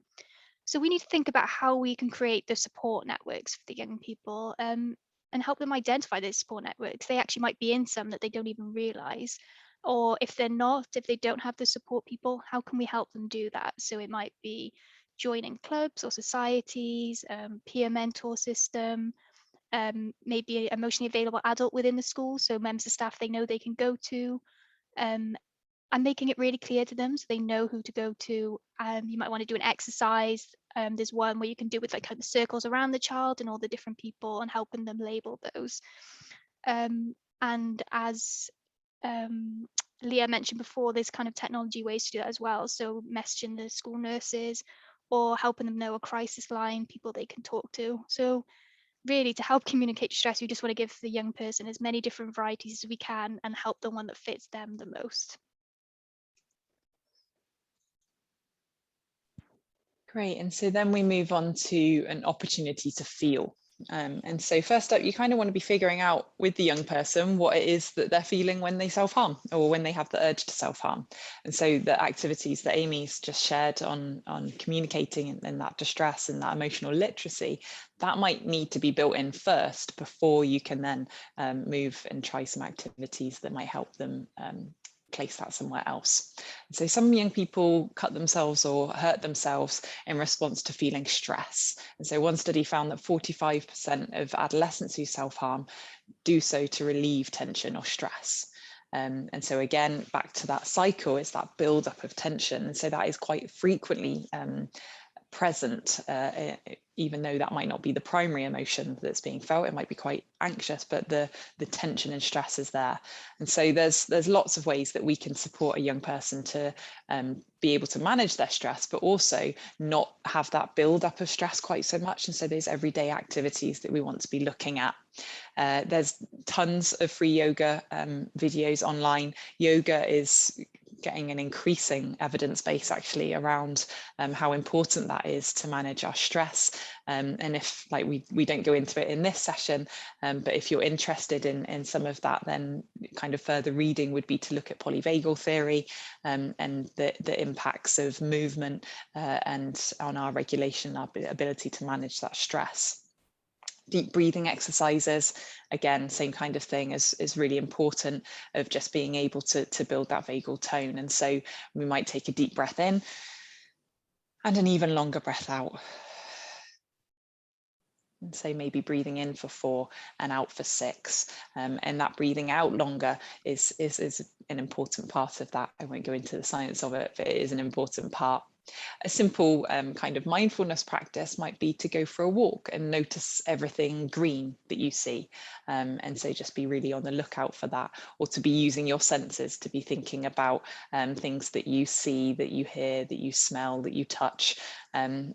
So we need to think about how we can create the support networks for the young people and help them identify those support networks. They actually might be in some that they don't even realize. Or if they're not, if they don't have the support people, how can we help them do that? So it might be joining clubs or societies, peer mentor system, maybe an emotionally available adult within the school, so members of staff they know they can go to, and making it really clear to them so they know who to go to. You might want to do an exercise. There's one where you can do with like kind of circles around the child and all the different people and helping them label those. And as Leah mentioned before, there's kind of technology ways to do that as well. So messaging the school nurses or helping them know a crisis line, people they can talk to. So really to help communicate stress, we just want to give the young person as many different varieties as we can and help the one that fits them the most. Great, and so then we move on to an opportunity to feel. And so first up, you kind of want to be figuring out with the young person what it is that they're feeling when they self-harm or when they have the urge to self-harm. And so the activities that Amy's just shared on communicating and that distress and that emotional literacy, that might need to be built in first before you can then move and try some activities that might help them place that somewhere else. So some young people cut themselves or hurt themselves in response to feeling stress. And so one study found that 45% of adolescents who self-harm do so to relieve tension or stress. And so again, back to that cycle, it's that build-up of tension. And so that is quite frequently present, even though that might not be the primary emotion that's being felt. It might be quite anxious, but the tension and stress is there. And so there's lots of ways that we can support a young person to be able to manage their stress, but also not have that build up of stress quite so much. And so there's everyday activities that we want to be looking at. There's tons of free yoga videos online. Yoga is getting an increasing evidence base actually around how important that is to manage our stress. And if like we don't go into it in this session, but if you're interested in some of that, then kind of further reading would be to look at polyvagal theory and the impacts of movement and on our regulation, our ability to manage that stress. Deep breathing exercises, again, same kind of thing is really important, of just being able to build that vagal tone. And so we might take a deep breath in and an even longer breath out. And so maybe breathing in for 4 and out for 6. And that breathing out longer is an important part of that. I won't go into the science of it, but it is an important part. A simple kind of mindfulness practice might be to go for a walk and notice everything green that you see. And so just be really on the lookout for that, or to be using your senses to be thinking about things that you see, that you hear, that you smell, that you touch,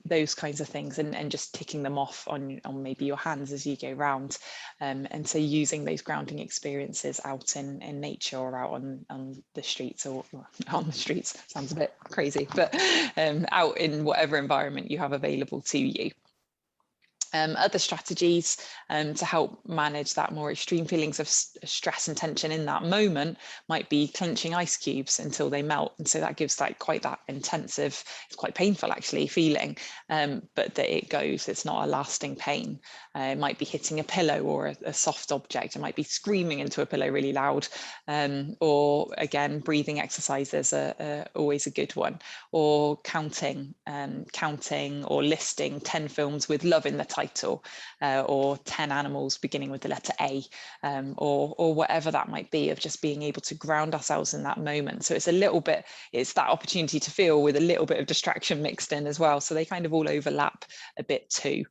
those kinds of things, and just ticking them off on maybe your hands as you go round. And so using those grounding experiences out in nature or out on the streets, or on the streets sounds a bit crazy, but out in whatever environment you have available to you. Other strategies to help manage that more extreme feelings of stress and tension in that moment might be clenching ice cubes until they melt. And so that gives like quite that intensive, it's quite painful actually feeling, but that it goes, it's not a lasting pain. It might be hitting a pillow or a soft object. It might be screaming into a pillow really loud, or again, breathing exercises are always a good one, or counting or listing 10 films with love in the title, or 10 animals beginning with the letter A, or whatever that might be, of just being able to ground ourselves in that moment. So it's a little bit, it's that opportunity to feel with a little bit of distraction mixed in as well. So they kind of all overlap a bit too.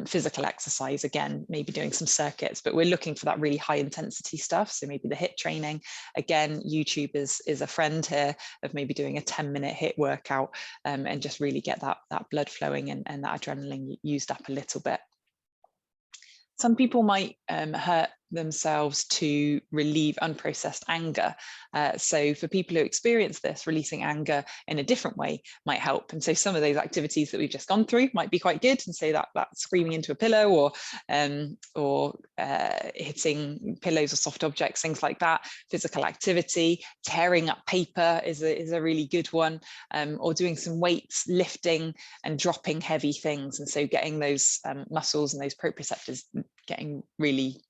Physical exercise, again, maybe doing some circuits, but we're looking for that really high intensity stuff. So maybe the HIIT training, again, YouTube is a friend here, of maybe doing a 10-minute HIIT workout, and just really get that blood flowing and that adrenaline used up a little bit. Some people might hurt themselves to relieve unprocessed anger. So for people who experience this, releasing anger in a different way might help. And so some of those activities that we've just gone through might be quite good, and so that screaming into a pillow or hitting pillows or soft objects, things like that. Physical activity, tearing up paper is a really good one, or doing some weights, lifting and dropping heavy things. And so getting those muscles and those proprioceptors getting really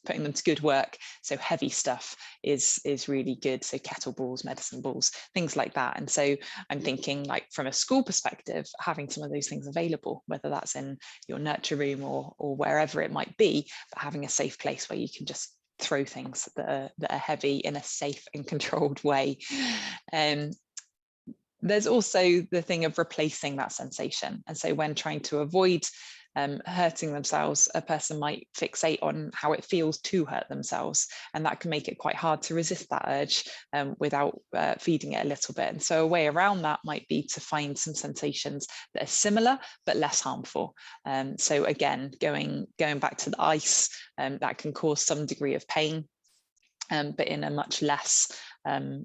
putting them to good work. So heavy stuff is really good. So kettlebells, medicine balls, things like that. And so I'm thinking, like, from a school perspective, having some of those things available, whether that's in your nurture room or wherever it might be, but having a safe place where you can just throw things that are heavy in a safe and controlled way. There's also the thing of replacing that sensation. And so when trying to avoid hurting themselves, a person might fixate on how it feels to hurt themselves, and that can make it quite hard to resist that urge without feeding it a little bit. And so a way around that might be to find some sensations that are similar but less harmful. So again, going back to the ice, that can cause some degree of pain, but in a much less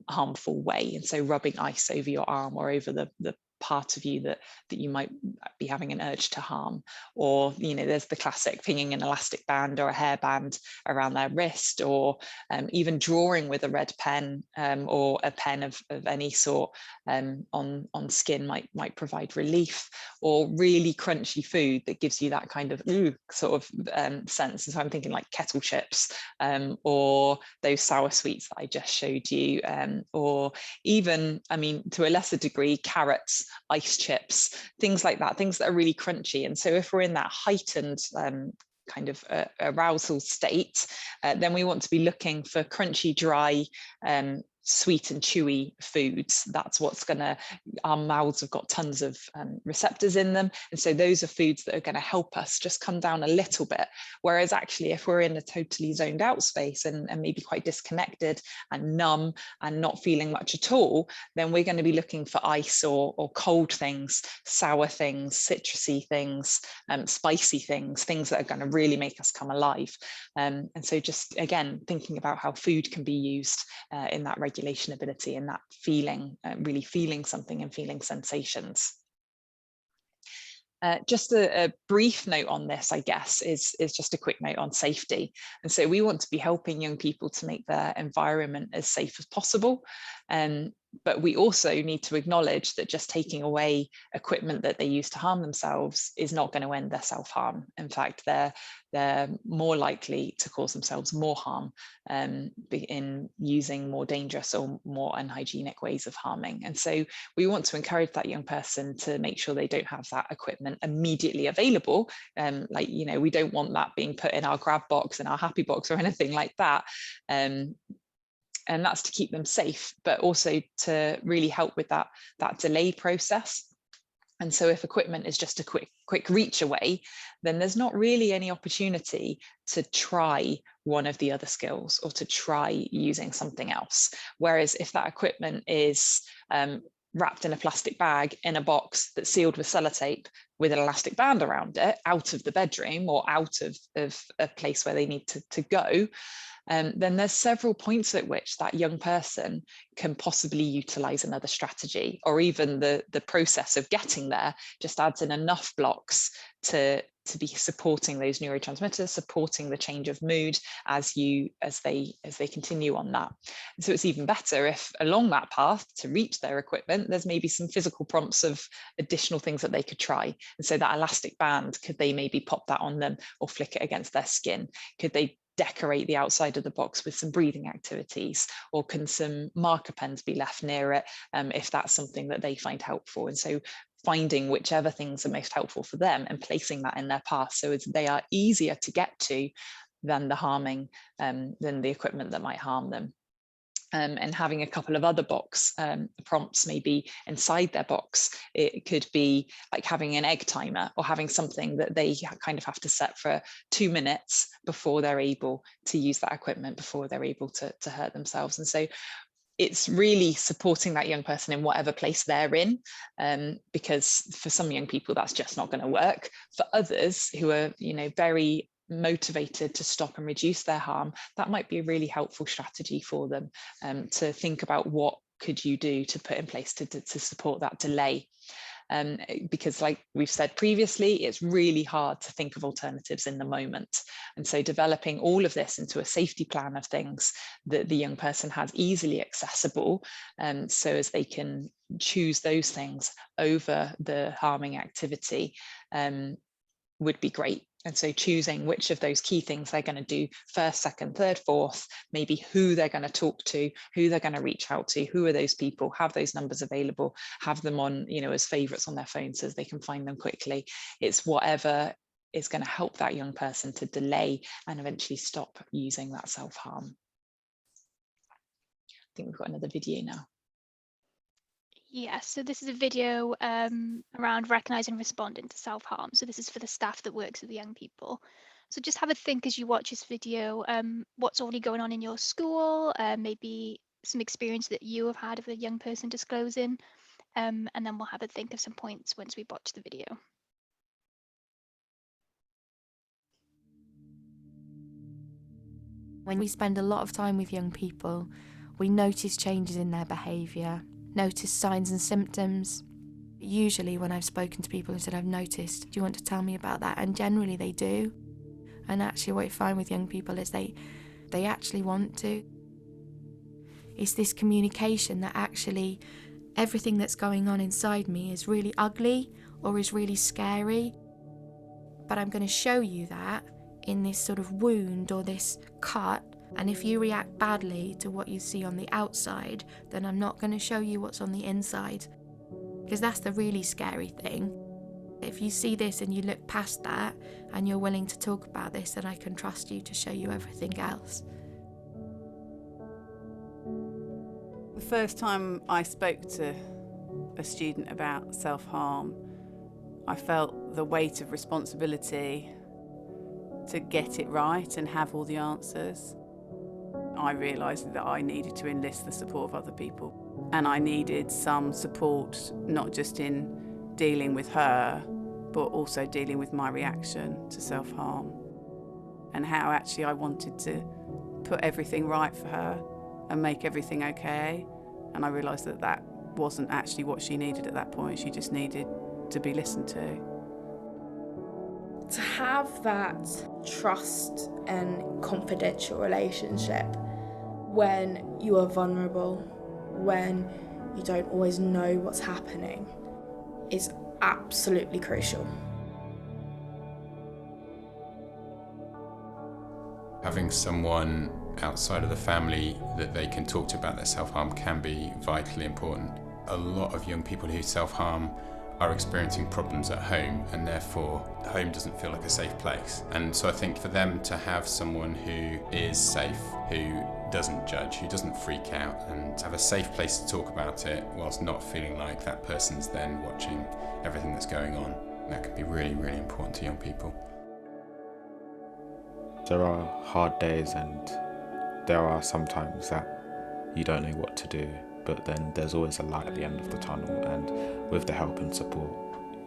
harmful way. And so rubbing ice over your arm or over the part of you that you might be having an urge to harm, or there's the classic pinging an elastic band or a hairband around their wrist, or even drawing with a red pen or a pen of any sort on skin might provide relief, or really crunchy food that gives you that kind of sort of sense. And so I'm thinking like kettle chips, or those sour sweets that I just showed you, or even, I mean, to a lesser degree, carrots, ice chips, things like that, things that are really crunchy. And so if we're in that heightened kind of arousal state, then we want to be looking for crunchy, dry, sweet and chewy foods. That's what's gonna, our mouths have got tons of receptors in them, and so those are foods that are going to help us just come down a little bit. Whereas actually, if we're in a totally zoned out space and maybe quite disconnected and numb and not feeling much at all, then we're going to be looking for ice or cold things, sour things, citrusy things, spicy things that are going to really make us come alive. And so just again, thinking about how food can be used in that regulation ability and that feeling, really feeling something and feeling sensations. Just a brief note on this, I guess, is just a quick note on safety. And so we want to be helping young people to make their environment as safe as possible. But we also need to acknowledge that just taking away equipment that they use to harm themselves is not going to end their self-harm. In fact, they're more likely to cause themselves more harm in using more dangerous or more unhygienic ways of harming. And so we want to encourage that young person to make sure they don't have that equipment immediately available. Like, we don't want that being put in our grab box and our happy box or anything like that. And that's to keep them safe, but also to really help with that delay process. And so if equipment is just a quick reach away, then there's not really any opportunity to try one of the other skills or to try using something else. Whereas if that equipment is wrapped in a plastic bag in a box that's sealed with sellotape with an elastic band around it, out of the bedroom or out of a place where they need to go, then there's several points at which that young person can possibly utilize another strategy, or even the process of getting there just adds in enough blocks to be supporting those neurotransmitters, supporting the change of mood as they continue on that. And so it's even better if along that path to reach their equipment, there's maybe some physical prompts of additional things that they could try. And so that elastic band, could they maybe pop that on them or flick it against their skin? Could they decorate the outside of the box with some breathing activities, or can some marker pens be left near it if that's something that they find helpful? And so finding whichever things are most helpful for them and placing that in their path so as they are easier to get to than the harming, than the equipment that might harm them. And having a couple of other box prompts maybe inside their box. It could be like having an egg timer, or having something that they kind of have to set for 2 minutes before they're able to use that equipment, before they're able to hurt themselves. And so it's really supporting that young person in whatever place they're in, because for some young people that's just not going to work. For others who are very motivated to stop and reduce their harm, that might be a really helpful strategy for them, to think about what could you do to put in place to support that delay. Because like we've said previously, it's really hard to think of alternatives in the moment. And so developing all of this into a safety plan of things that the young person has easily accessible, so as they can choose those things over the harming activity, would be great. And so choosing which of those key things they're going to do first, second, third, fourth, maybe who they're going to talk to, who they're going to reach out to, who are those people, have those numbers available, have them on, as favorites on their phone so they can find them quickly. It's whatever is going to help that young person to delay and eventually stop using that self-harm. I think we've got another video now. Yeah, so this is a video around recognising and responding to self-harm. So this is for the staff that works with the young people. So just have a think as you watch this video, what's already going on in your school, maybe some experience that you have had of a young person disclosing, and then we'll have a think of some points once we watch the video. When we spend a lot of time with young people, we notice changes in their behaviour, notice signs and symptoms. Usually when I've spoken to people and said, I've noticed, do you want to tell me about that? And generally they do. And actually what I find with young people is they actually want to. It's this communication that actually everything that's going on inside me is really ugly or is really scary. But I'm going to show you that in this sort of wound or this cut. And if you react badly to what you see on the outside, then I'm not going to show you what's on the inside. Because that's the really scary thing. If you see this and you look past that and you're willing to talk about this, then I can trust you to show you everything else. The first time I spoke to a student about self-harm, I felt the weight of responsibility to get it right and have all the answers. I realised that I needed to enlist the support of other people, and I needed some support not just in dealing with her but also dealing with my reaction to self-harm and how actually I wanted to put everything right for her and make everything okay. And I realised that that wasn't actually what she needed at that point. She just needed to be listened to. To have that trust and confidential relationship when you are vulnerable, when you don't always know what's happening, is absolutely crucial. Having someone outside of the family that they can talk to about their self-harm can be vitally important. A lot of young people who self-harm are experiencing problems at home, and therefore home doesn't feel like a safe place. And so I think for them to have someone who is safe, who doesn't judge, who doesn't freak out, and have a safe place to talk about it whilst not feeling like that person's then watching everything that's going on, that can be really, really important to young people. There are hard days and there are some times that you don't know what to do, but then there's always a light at the end of the tunnel, and with the help and support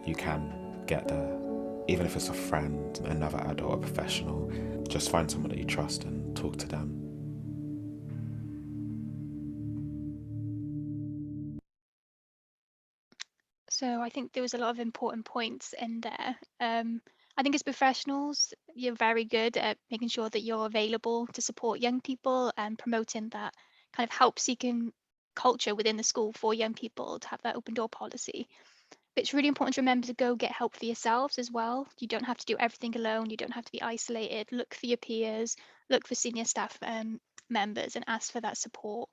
you can get there. Even if it's a friend, another adult, a professional, just find someone that you trust and talk to them. So I think there was a lot of important points in there. I think as professionals, you're very good at making sure that you're available to support young people and promoting that kind of help-seeking culture within the school for young people, to have that open door policy. But it's really important to remember to go get help for yourselves as well. You don't have to do everything alone. You don't have to be isolated. Look for your peers, look for senior staff members and ask for that support.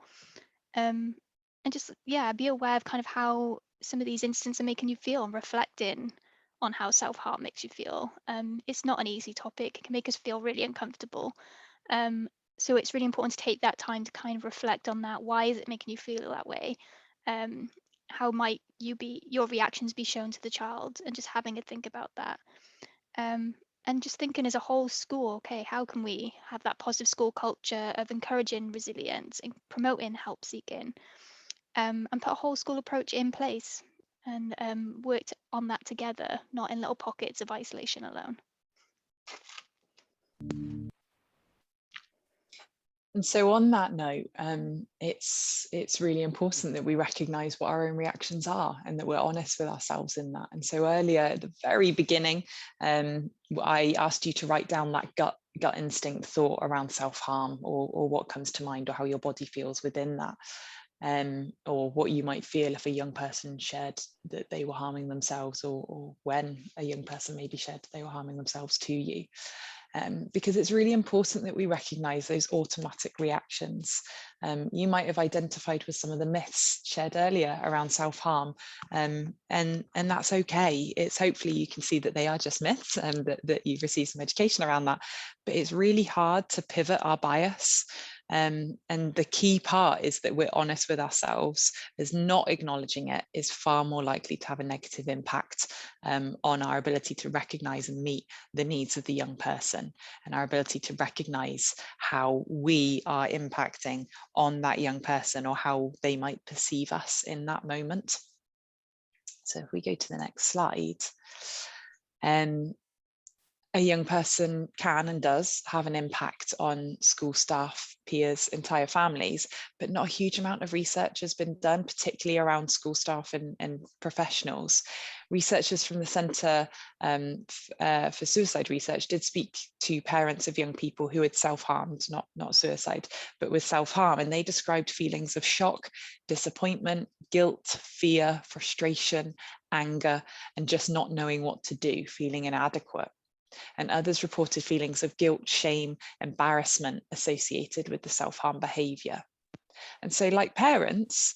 And just, yeah, be aware of kind of how some of these incidents are making you feel and reflecting on how self-harm makes you feel. It's not an easy topic. It can make us feel really uncomfortable. So it's really important to take that time to kind of reflect on that. Why is it making you feel that way? How might your reactions be shown to the child, and just having a think about that. And just thinking as a whole school, okay, how can we have that positive school culture of encouraging resilience and promoting help seeking, and put a whole school approach in place and worked on that together, not in little pockets of isolation alone. And so on that note, it's really important that we recognise what our own reactions are and that we're honest with ourselves in that. And so earlier at the very beginning, I asked you to write down that gut instinct thought around self-harm, or what comes to mind, or how your body feels within that. Or what you might feel if a young person shared that they were harming themselves, or when a young person maybe shared they were harming themselves to you. Because it's really important that we recognise those automatic reactions. You might have identified with some of the myths shared earlier around self-harm, and that's okay. It's hopefully you can see that they are just myths, and that you've received some education around that, but it's really hard to pivot our bias. And the key part is that we're honest with ourselves, as not acknowledging it is far more likely to have a negative impact on our ability to recognise and meet the needs of the young person, and our ability to recognise how we are impacting on that young person, or how they might perceive us in that moment. So if we go to the next slide, a young person can and does have an impact on school staff, peers, entire families, but not a huge amount of research has been done, particularly around school staff and professionals. Researchers from the Centre for Suicide Research did speak to parents of young people who had self-harmed, not suicide, but with self-harm, and they described feelings of shock, disappointment, guilt, fear, frustration, anger, and just not knowing what to do, feeling inadequate. And others reported feelings of guilt, shame, embarrassment associated with the self-harm behaviour. And so, like parents,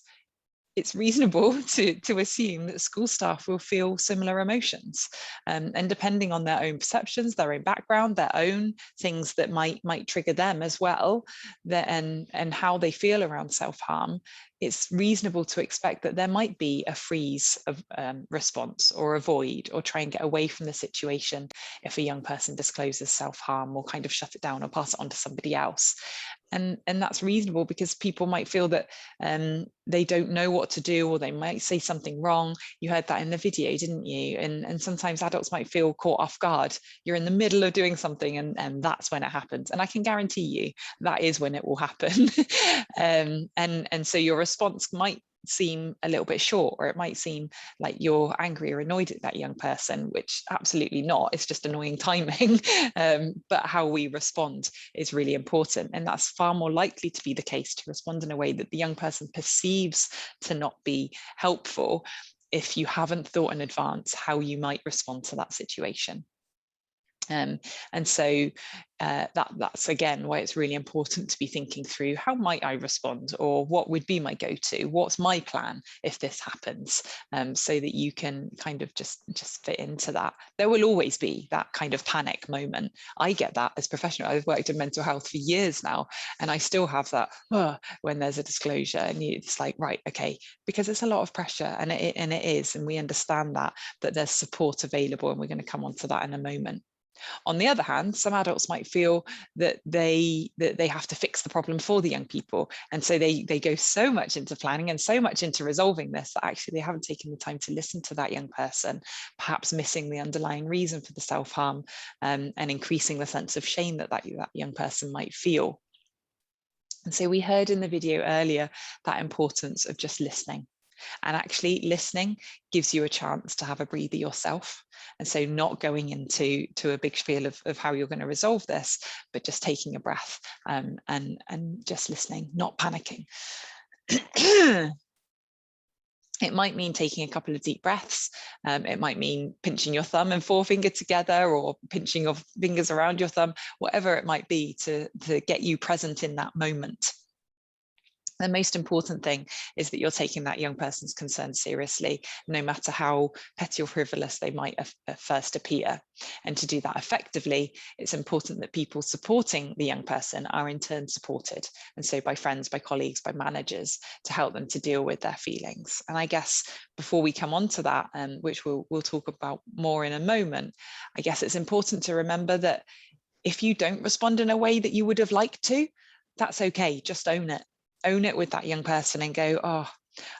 it's reasonable to assume that school staff will feel similar emotions, and depending on their own perceptions, their own background, their own things that might trigger them as well, and how they feel around self-harm, it's reasonable to expect that there might be a freeze of response, or avoid, or try and get away from the situation if a young person discloses self-harm, or kind of shut it down or pass it on to somebody else. And that's reasonable, because people might feel that they don't know what to do, or they might say something wrong. You heard that in the video, didn't you? And sometimes adults might feel caught off guard. You're in the middle of doing something, and that's when it happens. And I can guarantee you that is when it will happen. And so your response might seem a little bit short, or it might seem like you're angry or annoyed at that young person, which absolutely not, it's just annoying timing. But how we respond is really important, and that's far more likely to be the case, to respond in a way that the young person perceives to not be helpful, if you haven't thought in advance how you might respond to that situation. And so that's again why it's really important to be thinking through, how might I respond, or what would be my go-to, what's my plan if this happens, so that you can kind of just fit into that. There will always be that kind of panic moment. I get that as a professional. I've worked in mental health for years now, and I still have that when there's a disclosure, and it's like, right, okay, because it's a lot of pressure, and it is, and we understand that, but there's support available, and we're going to come on to that in a moment. On the other hand, some adults might feel that they have to fix the problem for the young people, and so they go so much into planning and so much into resolving this that actually they haven't taken the time to listen to that young person, perhaps missing the underlying reason for the self-harm, and increasing the sense of shame that young person might feel. And so we heard in the video earlier that importance of just listening. And actually listening gives you a chance to have a breather yourself. And so not going into a big spiel of how you're going to resolve this, but just taking a breath, and just listening, not panicking. It might mean taking a couple of deep breaths. It might mean pinching your thumb and forefinger together, or pinching your fingers around your thumb, whatever it might be to get you present in that moment. The most important thing is that you're taking that young person's concerns seriously, no matter how petty or frivolous they might at first appear. And to do that effectively, it's important that people supporting the young person are in turn supported. And so by friends, by colleagues, by managers, to help them to deal with their feelings. And I guess before we come on to that, which we'll talk about more in a moment, I guess it's important to remember that if you don't respond in a way that you would have liked to, that's okay, just own it. Own it with that young person and go, oh,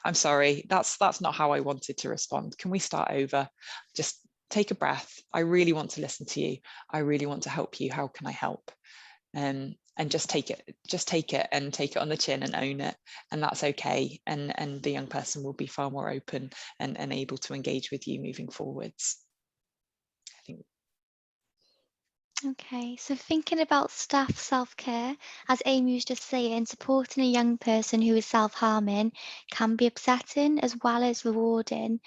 I'm sorry, that's not how I wanted to respond. Can we start over? Just take a breath. I really want to listen to you. I really want to help you. How can I help? And just take it and take it on the chin and own it, and that's okay. And the young person will be far more open and able to engage with you moving forwards. I think. Okay, so thinking about staff self-care, as Amy was just saying, supporting a young person who is self-harming can be upsetting as well as rewarding.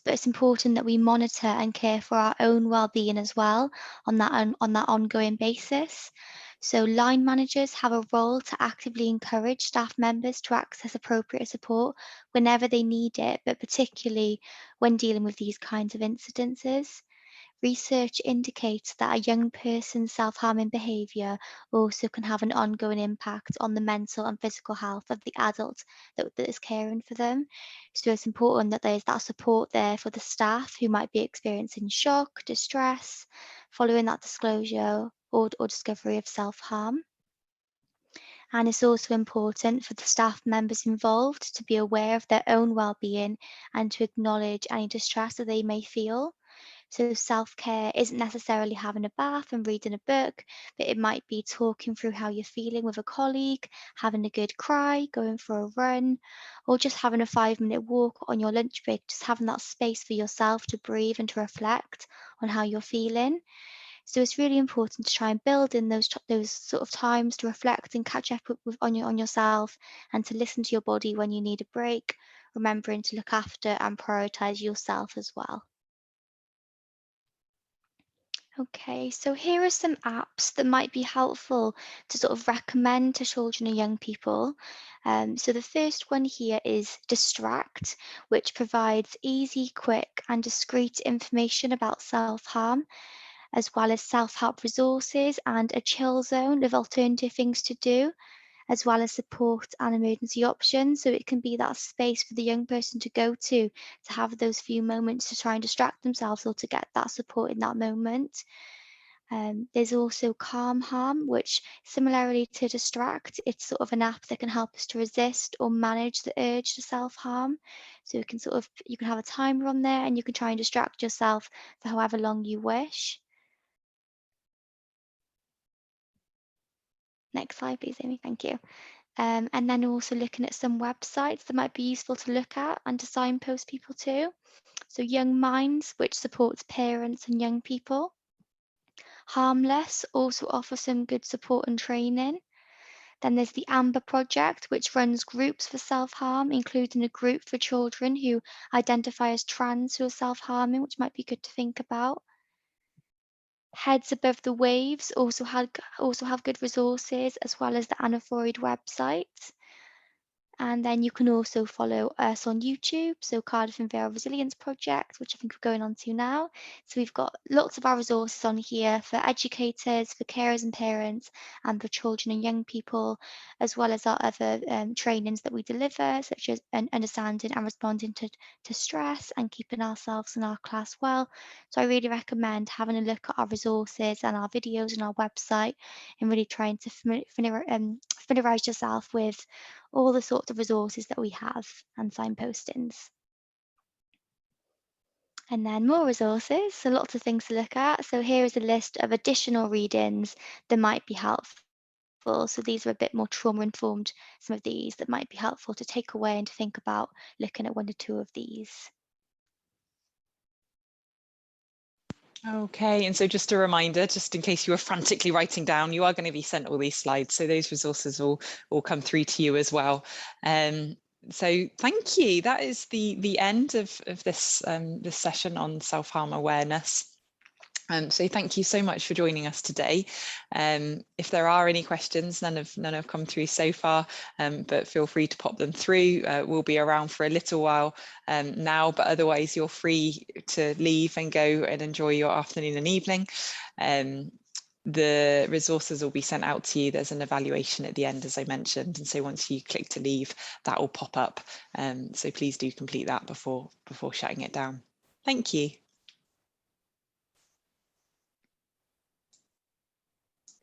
But it's important that we monitor and care for our own well-being as well on that ongoing basis. So line managers have a role to actively encourage staff members to access appropriate support whenever they need it, but particularly when dealing with these kinds of incidences. Research indicates that a young person's self-harming behaviour also can have an ongoing impact on the mental and physical health of the adult that is caring for them. So it's important that there's that support there for the staff who might be experiencing shock, distress, following that disclosure or discovery of self-harm. And it's also important for the staff members involved to be aware of their own well-being and to acknowledge any distress that they may feel. So self-care isn't necessarily having a bath and reading a book, but it might be talking through how you're feeling with a colleague, having a good cry, going for a run, or just having a 5-minute walk on your lunch break, just having that space for yourself to breathe and to reflect on how you're feeling. So it's really important to try and build in those sort of times to reflect and catch up on yourself, and to listen to your body when you need a break, remembering to look after and prioritise yourself as well. Okay, so here are some apps that might be helpful to sort of recommend to children and young people. So the first one here is Distract, which provides easy, quick and discreet information about self-harm, as well as self-help resources and a chill zone of alternative things to do, as well as support and emergency options. So it can be that space for the young person to go to have those few moments to try and distract themselves or to get that support in that moment. There's also Calm Harm, which similarly to Distract, it's sort of an app that can help us to resist or manage the urge to self-harm. So you can have a timer on there and you can try and distract yourself for however long you wish. Next slide, please, Amy. Thank you. And then also looking at some websites that might be useful to look at and to signpost people to. So Young Minds, which supports parents and young people. Harmless also offers some good support and training. Then there's the Amber Project, which runs groups for self-harm, including a group for children who identify as trans who are self-harming, which might be good to think about. Heads Above the Waves also have good resources, as well as the Anaphroid website. And then you can also follow us on YouTube, so Cardiff and Vale Resilience Project, which I think we're going on to now. So we've got lots of our resources on here for educators, for carers and parents, and for children and young people, as well as our other trainings that we deliver, such as understanding and responding to stress and keeping ourselves and our class well. So I really recommend having a look at our resources and our videos and our website, and really trying to familiarise yourself with all the sorts of resources that we have and signpostings. And then more resources, so lots of things to look at. So here is a list of additional readings that might be helpful. So these are a bit more trauma-informed, some of these that might be helpful to take away and to think about looking at 1 or 2 of these. Okay, and so just a reminder, just in case you were frantically writing down, you are going to be sent all these slides, so those resources will come through to you as well. So thank you. That is the end of this this session on self-harm awareness. So thank you so much for joining us today. If there are any questions, none have come through so far, but feel free to pop them through. We'll be around for a little while now, but otherwise you're free to leave and go and enjoy your afternoon and evening. The resources will be sent out to you. There's an evaluation at the end, as I mentioned, and so once you click to leave, that will pop up. So please do complete that before shutting it down. Thank you.